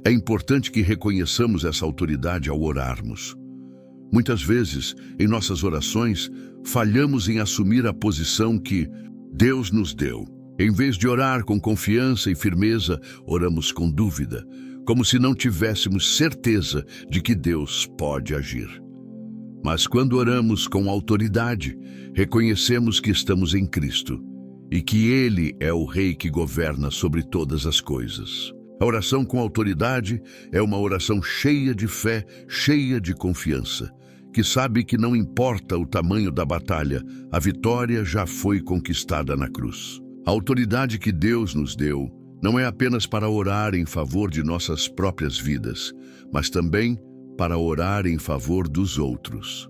Speaker 1: É importante que reconheçamos essa autoridade ao orarmos. Muitas vezes, em nossas orações, falhamos em assumir a posição que Deus nos deu. Em vez de orar com confiança e firmeza, oramos com dúvida, como se não tivéssemos certeza de que Deus pode agir. Mas quando oramos com autoridade, reconhecemos que estamos em Cristo e que Ele é o Rei que governa sobre todas as coisas. A oração com autoridade é uma oração cheia de fé, cheia de confiança, que sabe que não importa o tamanho da batalha, a vitória já foi conquistada na cruz. A autoridade que Deus nos deu não é apenas para orar em favor de nossas próprias vidas, mas também para orar em favor dos outros.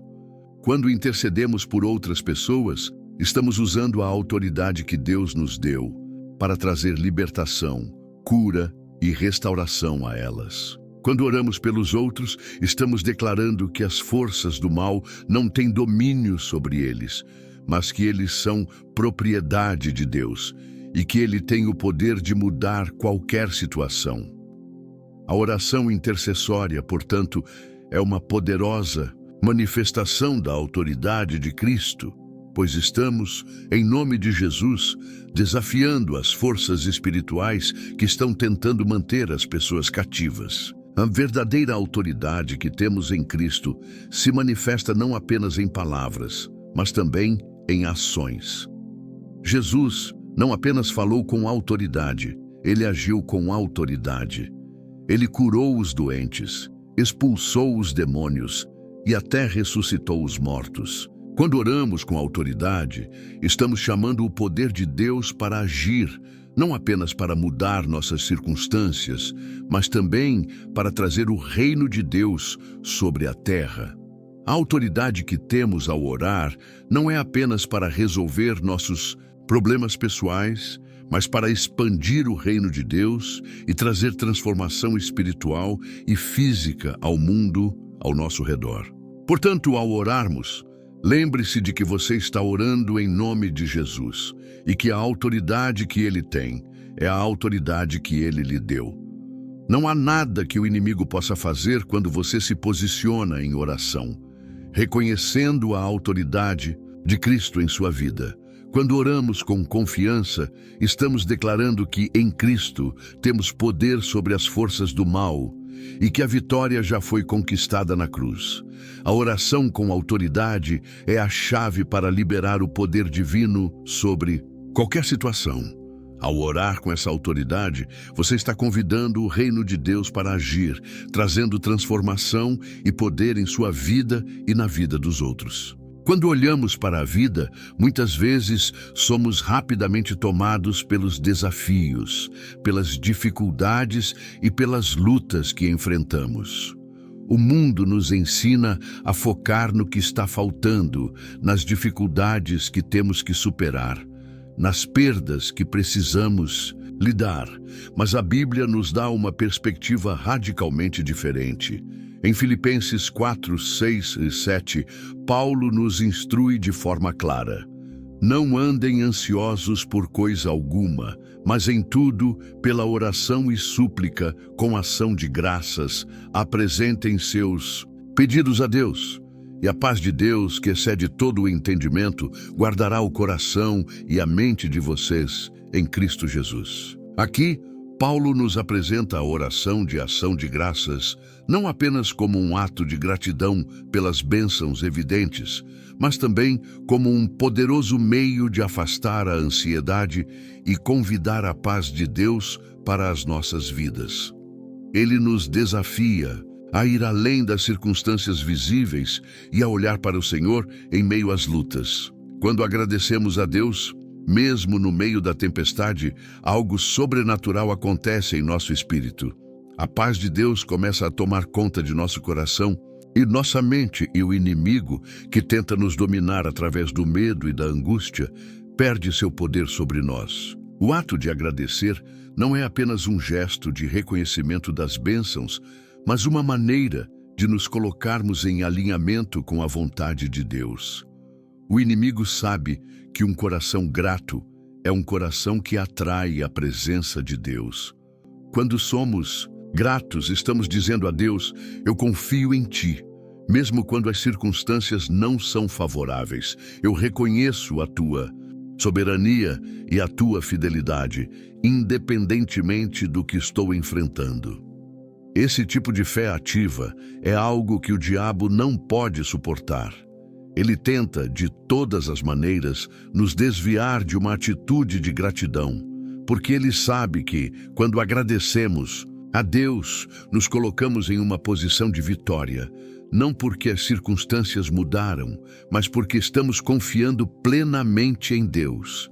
Speaker 1: Quando intercedemos por outras pessoas, estamos usando a autoridade que Deus nos deu para trazer libertação, cura e restauração a elas. Quando oramos pelos outros, estamos declarando que as forças do mal não têm domínio sobre eles, mas que eles são propriedade de Deus e que Ele tem o poder de mudar qualquer situação. A oração intercessória, portanto, é uma poderosa manifestação da autoridade de Cristo, pois estamos, em nome de Jesus, desafiando as forças espirituais que estão tentando manter as pessoas cativas. A verdadeira autoridade que temos em Cristo se manifesta não apenas em palavras, mas também em ações. Jesus não apenas falou com autoridade, Ele agiu com autoridade. Ele curou os doentes, expulsou os demônios e até ressuscitou os mortos. Quando oramos com autoridade, estamos chamando o poder de Deus para agir, não apenas para mudar nossas circunstâncias, mas também para trazer o reino de Deus sobre a terra. A autoridade que temos ao orar não é apenas para resolver nossos problemas pessoais, mas para expandir o reino de Deus e trazer transformação espiritual e física ao mundo ao nosso redor. Portanto, ao orarmos, lembre-se de que você está orando em nome de Jesus e que a autoridade que Ele tem é a autoridade que Ele lhe deu. Não há nada que o inimigo possa fazer quando você se posiciona em oração, reconhecendo a autoridade de Cristo em sua vida. Quando oramos com confiança, estamos declarando que em Cristo temos poder sobre as forças do mal e que a vitória já foi conquistada na cruz. A oração com autoridade é a chave para liberar o poder divino sobre qualquer situação. Ao orar com essa autoridade, você está convidando o reino de Deus para agir, trazendo transformação e poder em sua vida e na vida dos outros. Quando olhamos para a vida, muitas vezes somos rapidamente tomados pelos desafios, pelas dificuldades e pelas lutas que enfrentamos. O mundo nos ensina a focar no que está faltando, nas dificuldades que temos que superar, nas perdas que precisamos lidar, mas a Bíblia nos dá uma perspectiva radicalmente diferente. Em Filipenses 4, 6 e 7, Paulo nos instrui de forma clara: não andem ansiosos por coisa alguma, mas em tudo, pela oração e súplica, com ação de graças, apresentem seus pedidos a Deus. E a paz de Deus, que excede todo o entendimento, guardará o coração e a mente de vocês em Cristo Jesus. Aqui, Paulo nos apresenta a oração de ação de graças não apenas como um ato de gratidão pelas bênçãos evidentes, mas também como um poderoso meio de afastar a ansiedade e convidar a paz de Deus para as nossas vidas. Ele nos desafia a ir além das circunstâncias visíveis e a olhar para o Senhor em meio às lutas. Quando agradecemos a Deus, mesmo no meio da tempestade, algo sobrenatural acontece em nosso espírito. A paz de Deus começa a tomar conta de nosso coração E nossa mente e o inimigo, que tenta nos dominar através do medo e da angústia, perde seu poder sobre nós. O ato de agradecer não é apenas um gesto de reconhecimento das bênçãos, mas uma maneira de nos colocarmos em alinhamento com a vontade de Deus. O inimigo sabe que um coração grato é um coração que atrai a presença de Deus. Quando somos gratos, estamos dizendo a Deus: eu confio em Ti. Mesmo quando as circunstâncias não são favoráveis, eu reconheço a Tua soberania e a Tua fidelidade, independentemente do que estou enfrentando. Esse tipo de fé ativa é algo que o diabo não pode suportar. Ele tenta, de todas as maneiras, nos desviar de uma atitude de gratidão, porque ele sabe que, quando agradecemos a Deus, nos colocamos em uma posição de vitória, não porque as circunstâncias mudaram, mas porque estamos confiando plenamente em Deus.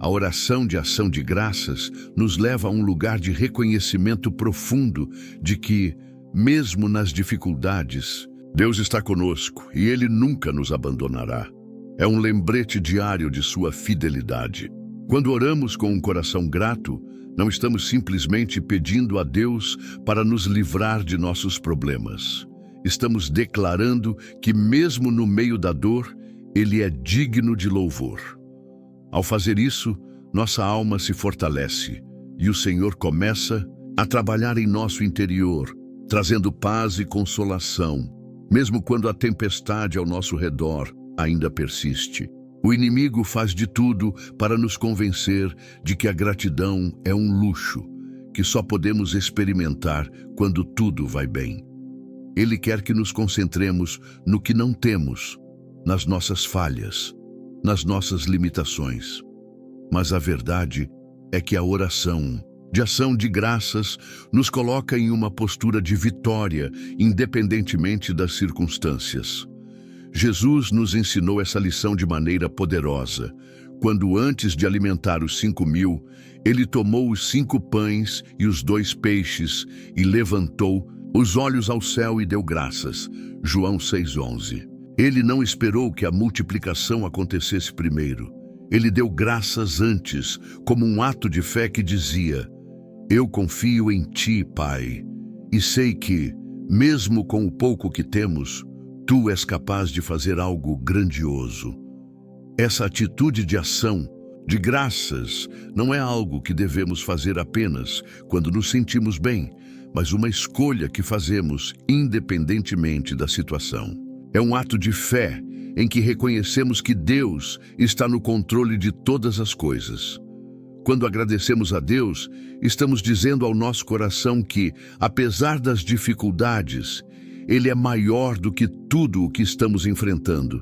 Speaker 1: A oração de ação de graças nos leva a um lugar de reconhecimento profundo de que, mesmo nas dificuldades, Deus está conosco e Ele nunca nos abandonará. É um lembrete diário de sua fidelidade. Quando oramos com um coração grato, não estamos simplesmente pedindo a Deus para nos livrar de nossos problemas. Estamos declarando que, mesmo no meio da dor, Ele é digno de louvor. Ao fazer isso, nossa alma se fortalece e o Senhor começa a trabalhar em nosso interior, trazendo paz e consolação, mesmo quando a tempestade ao nosso redor ainda persiste. O inimigo faz de tudo para nos convencer de que a gratidão é um luxo, que só podemos experimentar quando tudo vai bem. Ele quer que nos concentremos no que não temos, nas nossas falhas, nas nossas limitações. Mas a verdade é que a oração de ação de graças nos coloca em uma postura de vitória, independentemente das circunstâncias. Jesus nos ensinou essa lição de maneira poderosa, quando antes de alimentar os 5.000, Ele tomou os 5 pães e os 2 peixes e levantou os olhos ao céu e deu graças. João 6:11. Ele não esperou que a multiplicação acontecesse primeiro. Ele deu graças antes, como um ato de fé que dizia: eu confio em Ti, Pai, e sei que, mesmo com o pouco que temos, Tu és capaz de fazer algo grandioso. Essa atitude de ação, de graças, não é algo que devemos fazer apenas quando nos sentimos bem, mas uma escolha que fazemos independentemente da situação. É um ato de fé em que reconhecemos que Deus está no controle de todas as coisas. Quando agradecemos a Deus, estamos dizendo ao nosso coração que, apesar das dificuldades, Ele é maior do que tudo o que estamos enfrentando.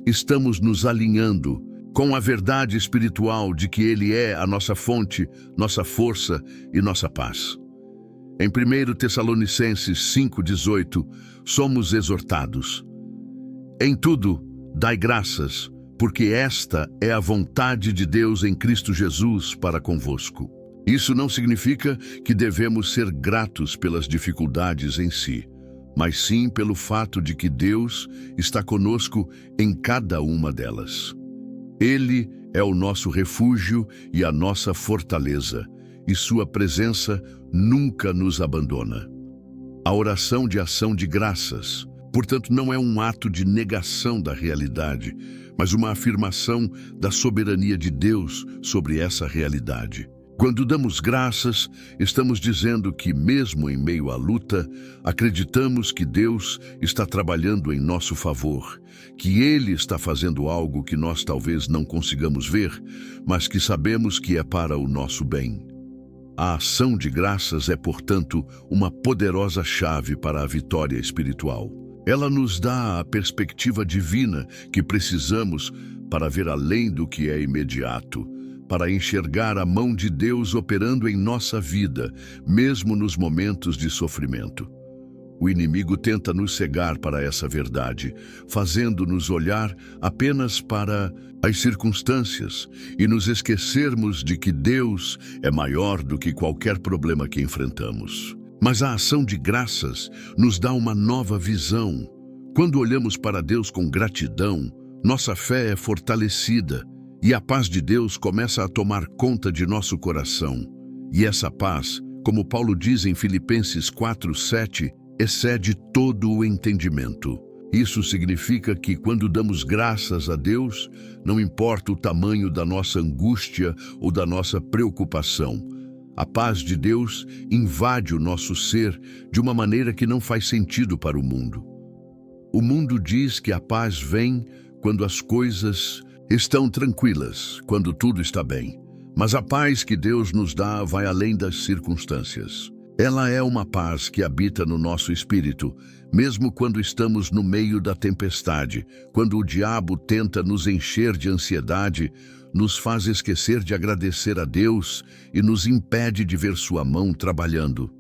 Speaker 1: Estamos nos alinhando com a verdade espiritual de que Ele é a nossa fonte, nossa força e nossa paz. Em 1 Tessalonicenses 5:18, somos exortados: em tudo, dai graças, porque esta é a vontade de Deus em Cristo Jesus para convosco. Isso não significa que devemos ser gratos pelas dificuldades em si, mas sim pelo fato de que Deus está conosco em cada uma delas. Ele é o nosso refúgio e a nossa fortaleza, e sua presença nunca nos abandona. A oração de ação de graças, portanto, não é um ato de negação da realidade, mas uma afirmação da soberania de Deus sobre essa realidade. Quando damos graças, estamos dizendo que, mesmo em meio à luta, acreditamos que Deus está trabalhando em nosso favor, que Ele está fazendo algo que nós talvez não consigamos ver, mas que sabemos que é para o nosso bem. A ação de graças é, portanto, uma poderosa chave para a vitória espiritual. Ela nos dá a perspectiva divina que precisamos para ver além do que é imediato, para enxergar a mão de Deus operando em nossa vida, mesmo nos momentos de sofrimento. O inimigo tenta nos cegar para essa verdade, fazendo-nos olhar apenas para as circunstâncias e nos esquecermos de que Deus é maior do que qualquer problema que enfrentamos. Mas a ação de graças nos dá uma nova visão, Quando olhamos para Deus com gratidão, nossa fé é fortalecida e a paz de Deus começa a tomar conta de nosso coração. E essa paz, como Paulo diz em Filipenses 4:7, excede todo o entendimento. Isso significa que quando damos graças a Deus, não importa o tamanho da nossa angústia ou da nossa preocupação, a paz de Deus invade o nosso ser de uma maneira que não faz sentido para o mundo. O mundo diz que a paz vem quando as coisas estão tranquilas, quando tudo está bem. Mas a paz que Deus nos dá vai além das circunstâncias. Ela é uma paz que habita no nosso espírito, mesmo quando estamos no meio da tempestade, quando o diabo tenta nos encher de ansiedade, nos faz esquecer de agradecer a Deus e nos impede de ver sua mão trabalhando.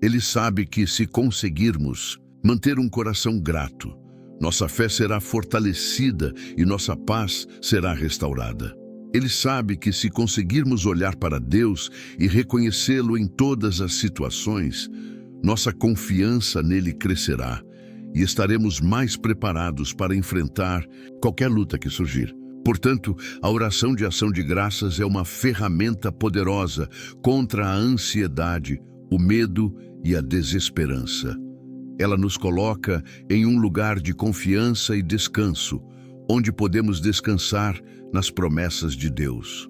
Speaker 1: Ele sabe que se conseguirmos manter um coração grato, nossa fé será fortalecida e nossa paz será restaurada. Ele sabe que se conseguirmos olhar para Deus e reconhecê-lo em todas as situações, nossa confiança nele crescerá e estaremos mais preparados para enfrentar qualquer luta que surgir. Portanto, a oração de ação de graças é uma ferramenta poderosa contra a ansiedade, o medo e a desesperança. Ela nos coloca em um lugar de confiança e descanso, onde podemos descansar nas promessas de Deus.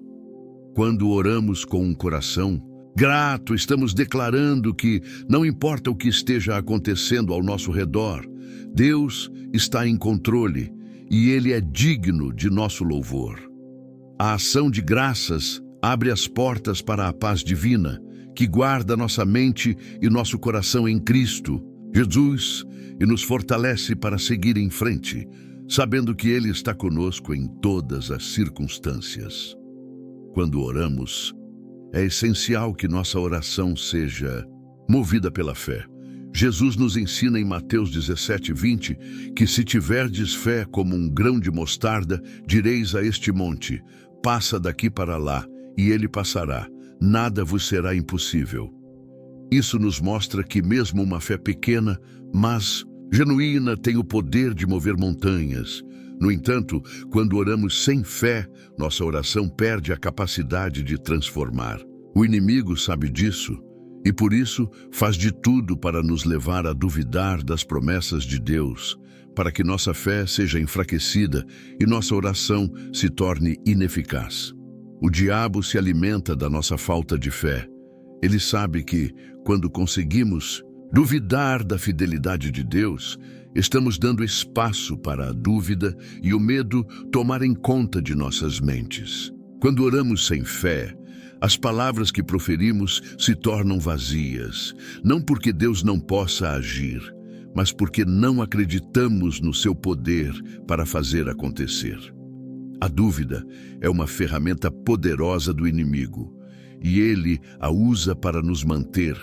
Speaker 1: Quando oramos com um coração grato, estamos declarando que não importa o que esteja acontecendo ao nosso redor, Deus está em controle e Ele é digno de nosso louvor. A ação de graças abre as portas para a paz divina, que guarda nossa mente e nosso coração em Cristo Jesus e nos fortalece para seguir em frente, sabendo que Ele está conosco em todas as circunstâncias. Quando oramos, é essencial que nossa oração seja movida pela fé. Jesus nos ensina em Mateus 17:20 que se tiverdes fé como um grão de mostarda, direis a este monte, passa daqui para lá, e ele passará. Nada vos será impossível. Isso nos mostra que mesmo uma fé pequena, mas genuína, tem o poder de mover montanhas. No entanto, quando oramos sem fé, nossa oração perde a capacidade de transformar. O inimigo sabe disso e, por isso, faz de tudo para nos levar a duvidar das promessas de Deus, para que nossa fé seja enfraquecida e nossa oração se torne ineficaz. O diabo se alimenta da nossa falta de fé. Ele sabe que, quando conseguimos duvidar da fidelidade de Deus, estamos dando espaço para a dúvida e o medo tomarem conta de nossas mentes. Quando oramos sem fé, as palavras que proferimos se tornam vazias, não porque Deus não possa agir, mas porque não acreditamos no seu poder para fazer acontecer. A dúvida é uma ferramenta poderosa do inimigo, e ele a usa para nos manter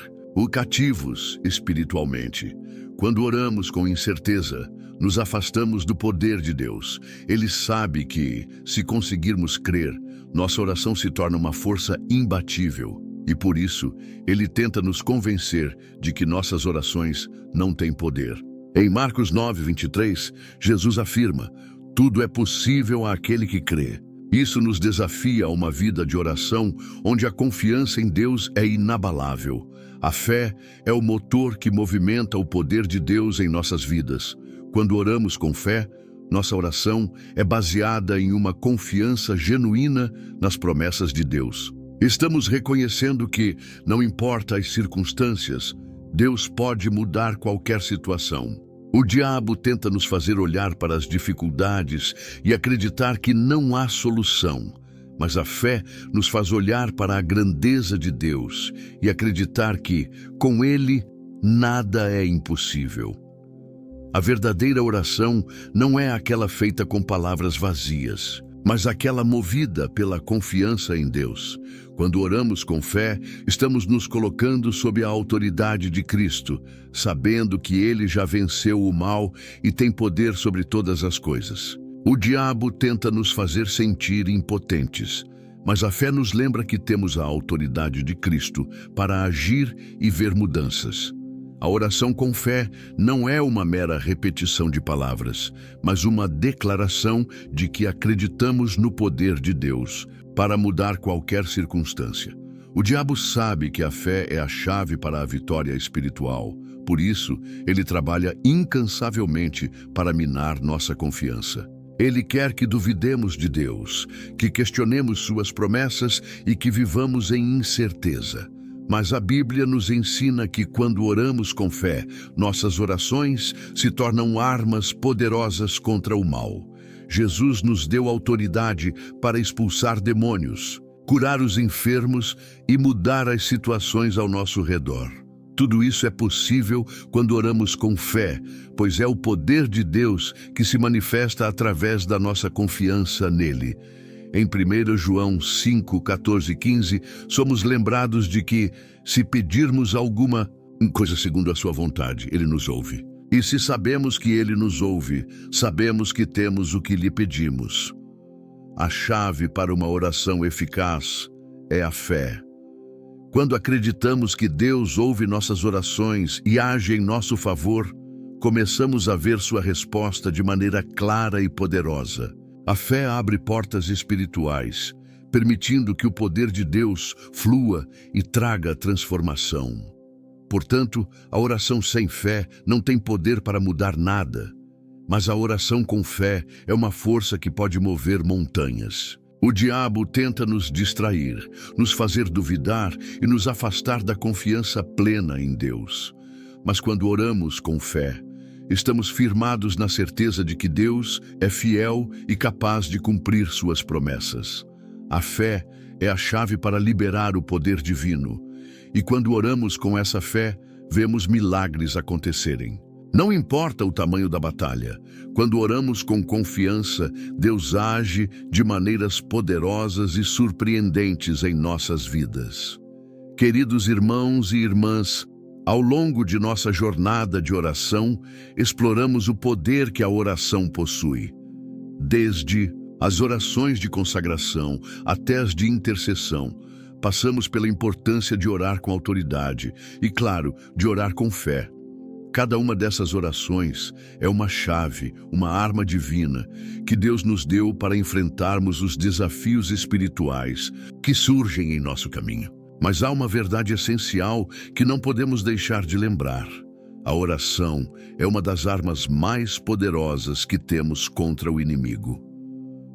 Speaker 1: cativos espiritualmente. Quando oramos com incerteza, nos afastamos do poder de Deus. Ele sabe que, se conseguirmos crer, nossa oração se torna uma força imbatível. E por isso, ele tenta nos convencer de que nossas orações não têm poder. Em Marcos 9:23, Jesus afirma: tudo é possível àquele que crê. Isso nos desafia a uma vida de oração onde a confiança em Deus é inabalável. A fé é o motor que movimenta o poder de Deus em nossas vidas. Quando oramos com fé, nossa oração é baseada em uma confiança genuína nas promessas de Deus. Estamos reconhecendo que, não importa as circunstâncias, Deus pode mudar qualquer situação. O diabo tenta nos fazer olhar para as dificuldades e acreditar que não há solução. Mas a fé nos faz olhar para a grandeza de Deus e acreditar que, com Ele, nada é impossível. A verdadeira oração não é aquela feita com palavras vazias, mas aquela movida pela confiança em Deus. Quando oramos com fé, estamos nos colocando sob a autoridade de Cristo, sabendo que Ele já venceu o mal e tem poder sobre todas as coisas. O diabo tenta nos fazer sentir impotentes, mas a fé nos lembra que temos a autoridade de Cristo para agir e ver mudanças. A oração com fé não é uma mera repetição de palavras, mas uma declaração de que acreditamos no poder de Deus para mudar qualquer circunstância. O diabo sabe que a fé é a chave para a vitória espiritual. Por isso, ele trabalha incansavelmente para minar nossa confiança. Ele quer que duvidemos de Deus, que questionemos suas promessas e que vivamos em incerteza. Mas a Bíblia nos ensina que quando oramos com fé, nossas orações se tornam armas poderosas contra o mal. Jesus nos deu autoridade para expulsar demônios, curar os enfermos e mudar as situações ao nosso redor. Tudo isso é possível quando oramos com fé, pois é o poder de Deus que se manifesta através da nossa confiança nele. Em 1 João 5, 14 e 15, somos lembrados de que, se pedirmos alguma coisa segundo a sua vontade, ele nos ouve. E se sabemos que ele nos ouve, sabemos que temos o que lhe pedimos. A chave para uma oração eficaz é a fé. Quando acreditamos que Deus ouve nossas orações e age em nosso favor, começamos a ver sua resposta de maneira clara e poderosa. A fé abre portas espirituais, permitindo que o poder de Deus flua e traga transformação. Portanto, a oração sem fé não tem poder para mudar nada, mas a oração com fé é uma força que pode mover montanhas. O diabo tenta nos distrair, nos fazer duvidar e nos afastar da confiança plena em Deus. Mas quando oramos com fé, estamos firmados na certeza de que Deus é fiel e capaz de cumprir suas promessas. A fé é a chave para liberar o poder divino. E quando oramos com essa fé, vemos milagres acontecerem. Não importa o tamanho da batalha, quando oramos com confiança, Deus age de maneiras poderosas e surpreendentes em nossas vidas. Queridos irmãos e irmãs, ao longo de nossa jornada de oração, exploramos o poder que a oração possui. Desde as orações de consagração até as de intercessão, passamos pela importância de orar com autoridade e, claro, de orar com fé. Cada uma dessas orações é uma chave, uma arma divina que Deus nos deu para enfrentarmos os desafios espirituais que surgem em nosso caminho. Mas há uma verdade essencial que não podemos deixar de lembrar. A oração é uma das armas mais poderosas que temos contra o inimigo.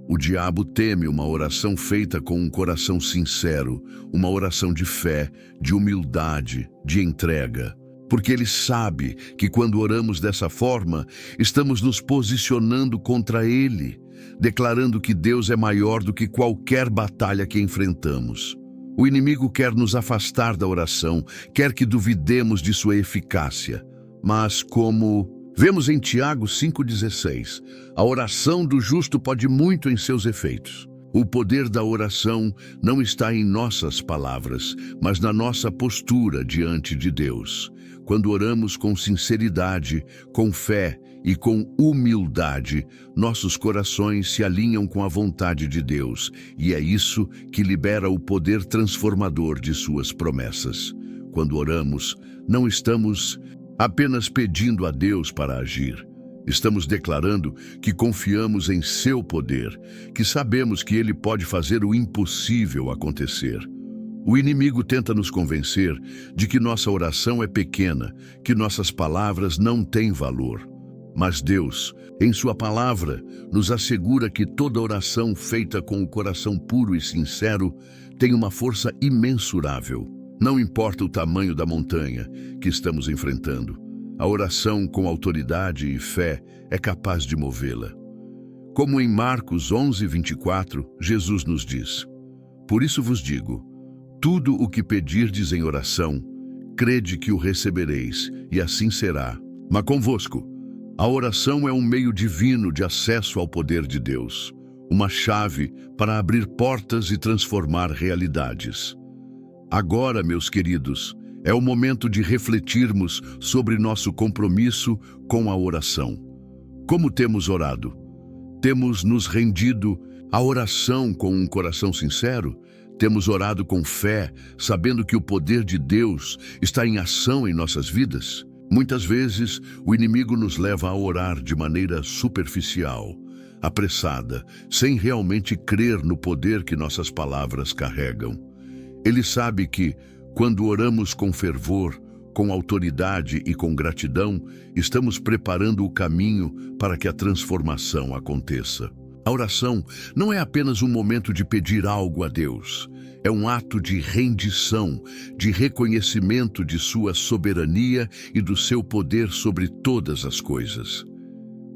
Speaker 1: O diabo teme uma oração feita com um coração sincero, uma oração de fé, de humildade, de entrega. Porque ele sabe que quando oramos dessa forma, estamos nos posicionando contra ele, declarando que Deus é maior do que qualquer batalha que enfrentamos. O inimigo quer nos afastar da oração, quer que duvidemos de sua eficácia. Mas como vemos em Tiago 5,16, a oração do justo pode muito em seus efeitos. O poder da oração não está em nossas palavras, mas na nossa postura diante de Deus. Quando oramos com sinceridade, com fé e com humildade, nossos corações se alinham com a vontade de Deus, e é isso que libera o poder transformador de suas promessas. Quando oramos, não estamos apenas pedindo a Deus para agir. Estamos declarando que confiamos em seu poder, que sabemos que ele pode fazer o impossível acontecer. O inimigo tenta nos convencer de que nossa oração é pequena, que nossas palavras não têm valor. Mas Deus, em sua palavra, nos assegura que toda oração feita com o coração puro e sincero tem uma força imensurável. Não importa o tamanho da montanha que estamos enfrentando, a oração com autoridade e fé é capaz de movê-la. Como em Marcos 11:24, Jesus nos diz: "Por isso vos digo, tudo o que pedirdes em oração, crede que o recebereis, e assim será." Mas convosco, a oração é um meio divino de acesso ao poder de Deus, uma chave para abrir portas e transformar realidades. Agora, meus queridos, é o momento de refletirmos sobre nosso compromisso com a oração. Como temos orado? Temos nos rendido à oração com um coração sincero? Temos orado com fé, sabendo que o poder de Deus está em ação em nossas vidas? Muitas vezes, o inimigo nos leva a orar de maneira superficial, apressada, sem realmente crer no poder que nossas palavras carregam. Ele sabe que, quando oramos com fervor, com autoridade e com gratidão, estamos preparando o caminho para que a transformação aconteça. A oração não é apenas um momento de pedir algo a Deus. É um ato de rendição, de reconhecimento de sua soberania e do seu poder sobre todas as coisas.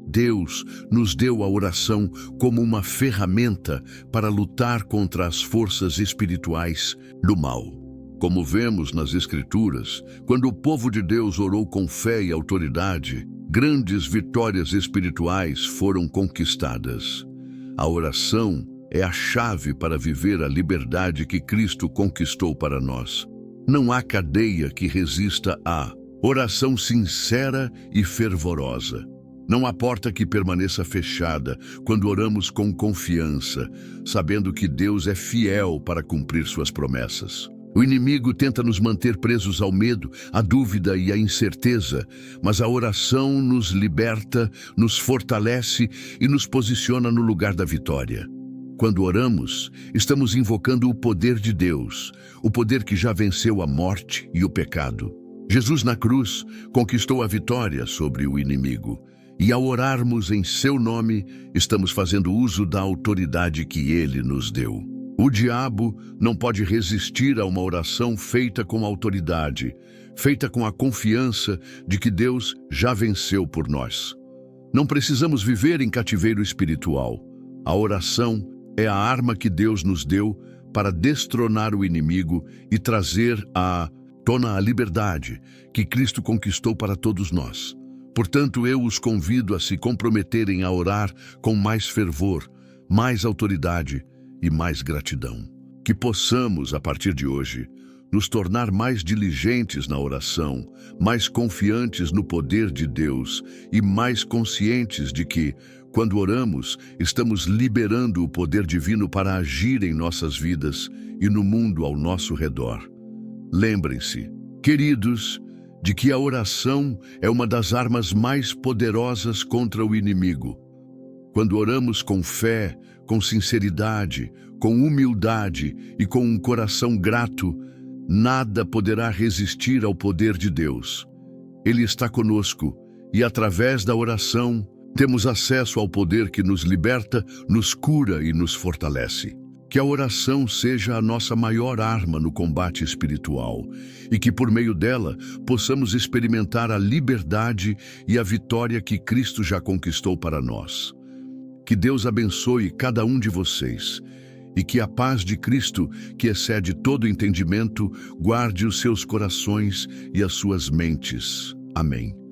Speaker 1: Deus nos deu a oração como uma ferramenta para lutar contra as forças espirituais do mal. Como vemos nas Escrituras, quando o povo de Deus orou com fé e autoridade, grandes vitórias espirituais foram conquistadas. A oração é a chave para viver a liberdade que Cristo conquistou para nós. Não há cadeia que resista à oração sincera e fervorosa. Não há porta que permaneça fechada quando oramos com confiança, sabendo que Deus é fiel para cumprir suas promessas. O inimigo tenta nos manter presos ao medo, à dúvida e à incerteza, mas a oração nos liberta, nos fortalece e nos posiciona no lugar da vitória. Quando oramos, estamos invocando o poder de Deus, o poder que já venceu a morte e o pecado. Jesus na cruz conquistou a vitória sobre o inimigo, e ao orarmos em seu nome, estamos fazendo uso da autoridade que ele nos deu. O diabo não pode resistir a uma oração feita com autoridade, feita com a confiança de que Deus já venceu por nós. Não precisamos viver em cativeiro espiritual. A oração é a arma que Deus nos deu para destronar o inimigo e trazer à tona a liberdade que Cristo conquistou para todos nós. Portanto, eu os convido a se comprometerem a orar com mais fervor, mais autoridade e mais gratidão. Que possamos, a partir de hoje, nos tornar mais diligentes na oração, mais confiantes no poder de Deus e mais conscientes de que, quando oramos, estamos liberando o poder divino para agir em nossas vidas e no mundo ao nosso redor. Lembrem-se, queridos, de que a oração é uma das armas mais poderosas contra o inimigo. Quando oramos com fé, com sinceridade, com humildade e com um coração grato, nada poderá resistir ao poder de Deus. Ele está conosco e, através da oração, temos acesso ao poder que nos liberta, nos cura e nos fortalece. Que a oração seja a nossa maior arma no combate espiritual e que, por meio dela, possamos experimentar a liberdade e a vitória que Cristo já conquistou para nós. Que Deus abençoe cada um de vocês e que a paz de Cristo, que excede todo entendimento, guarde os seus corações e as suas mentes. Amém.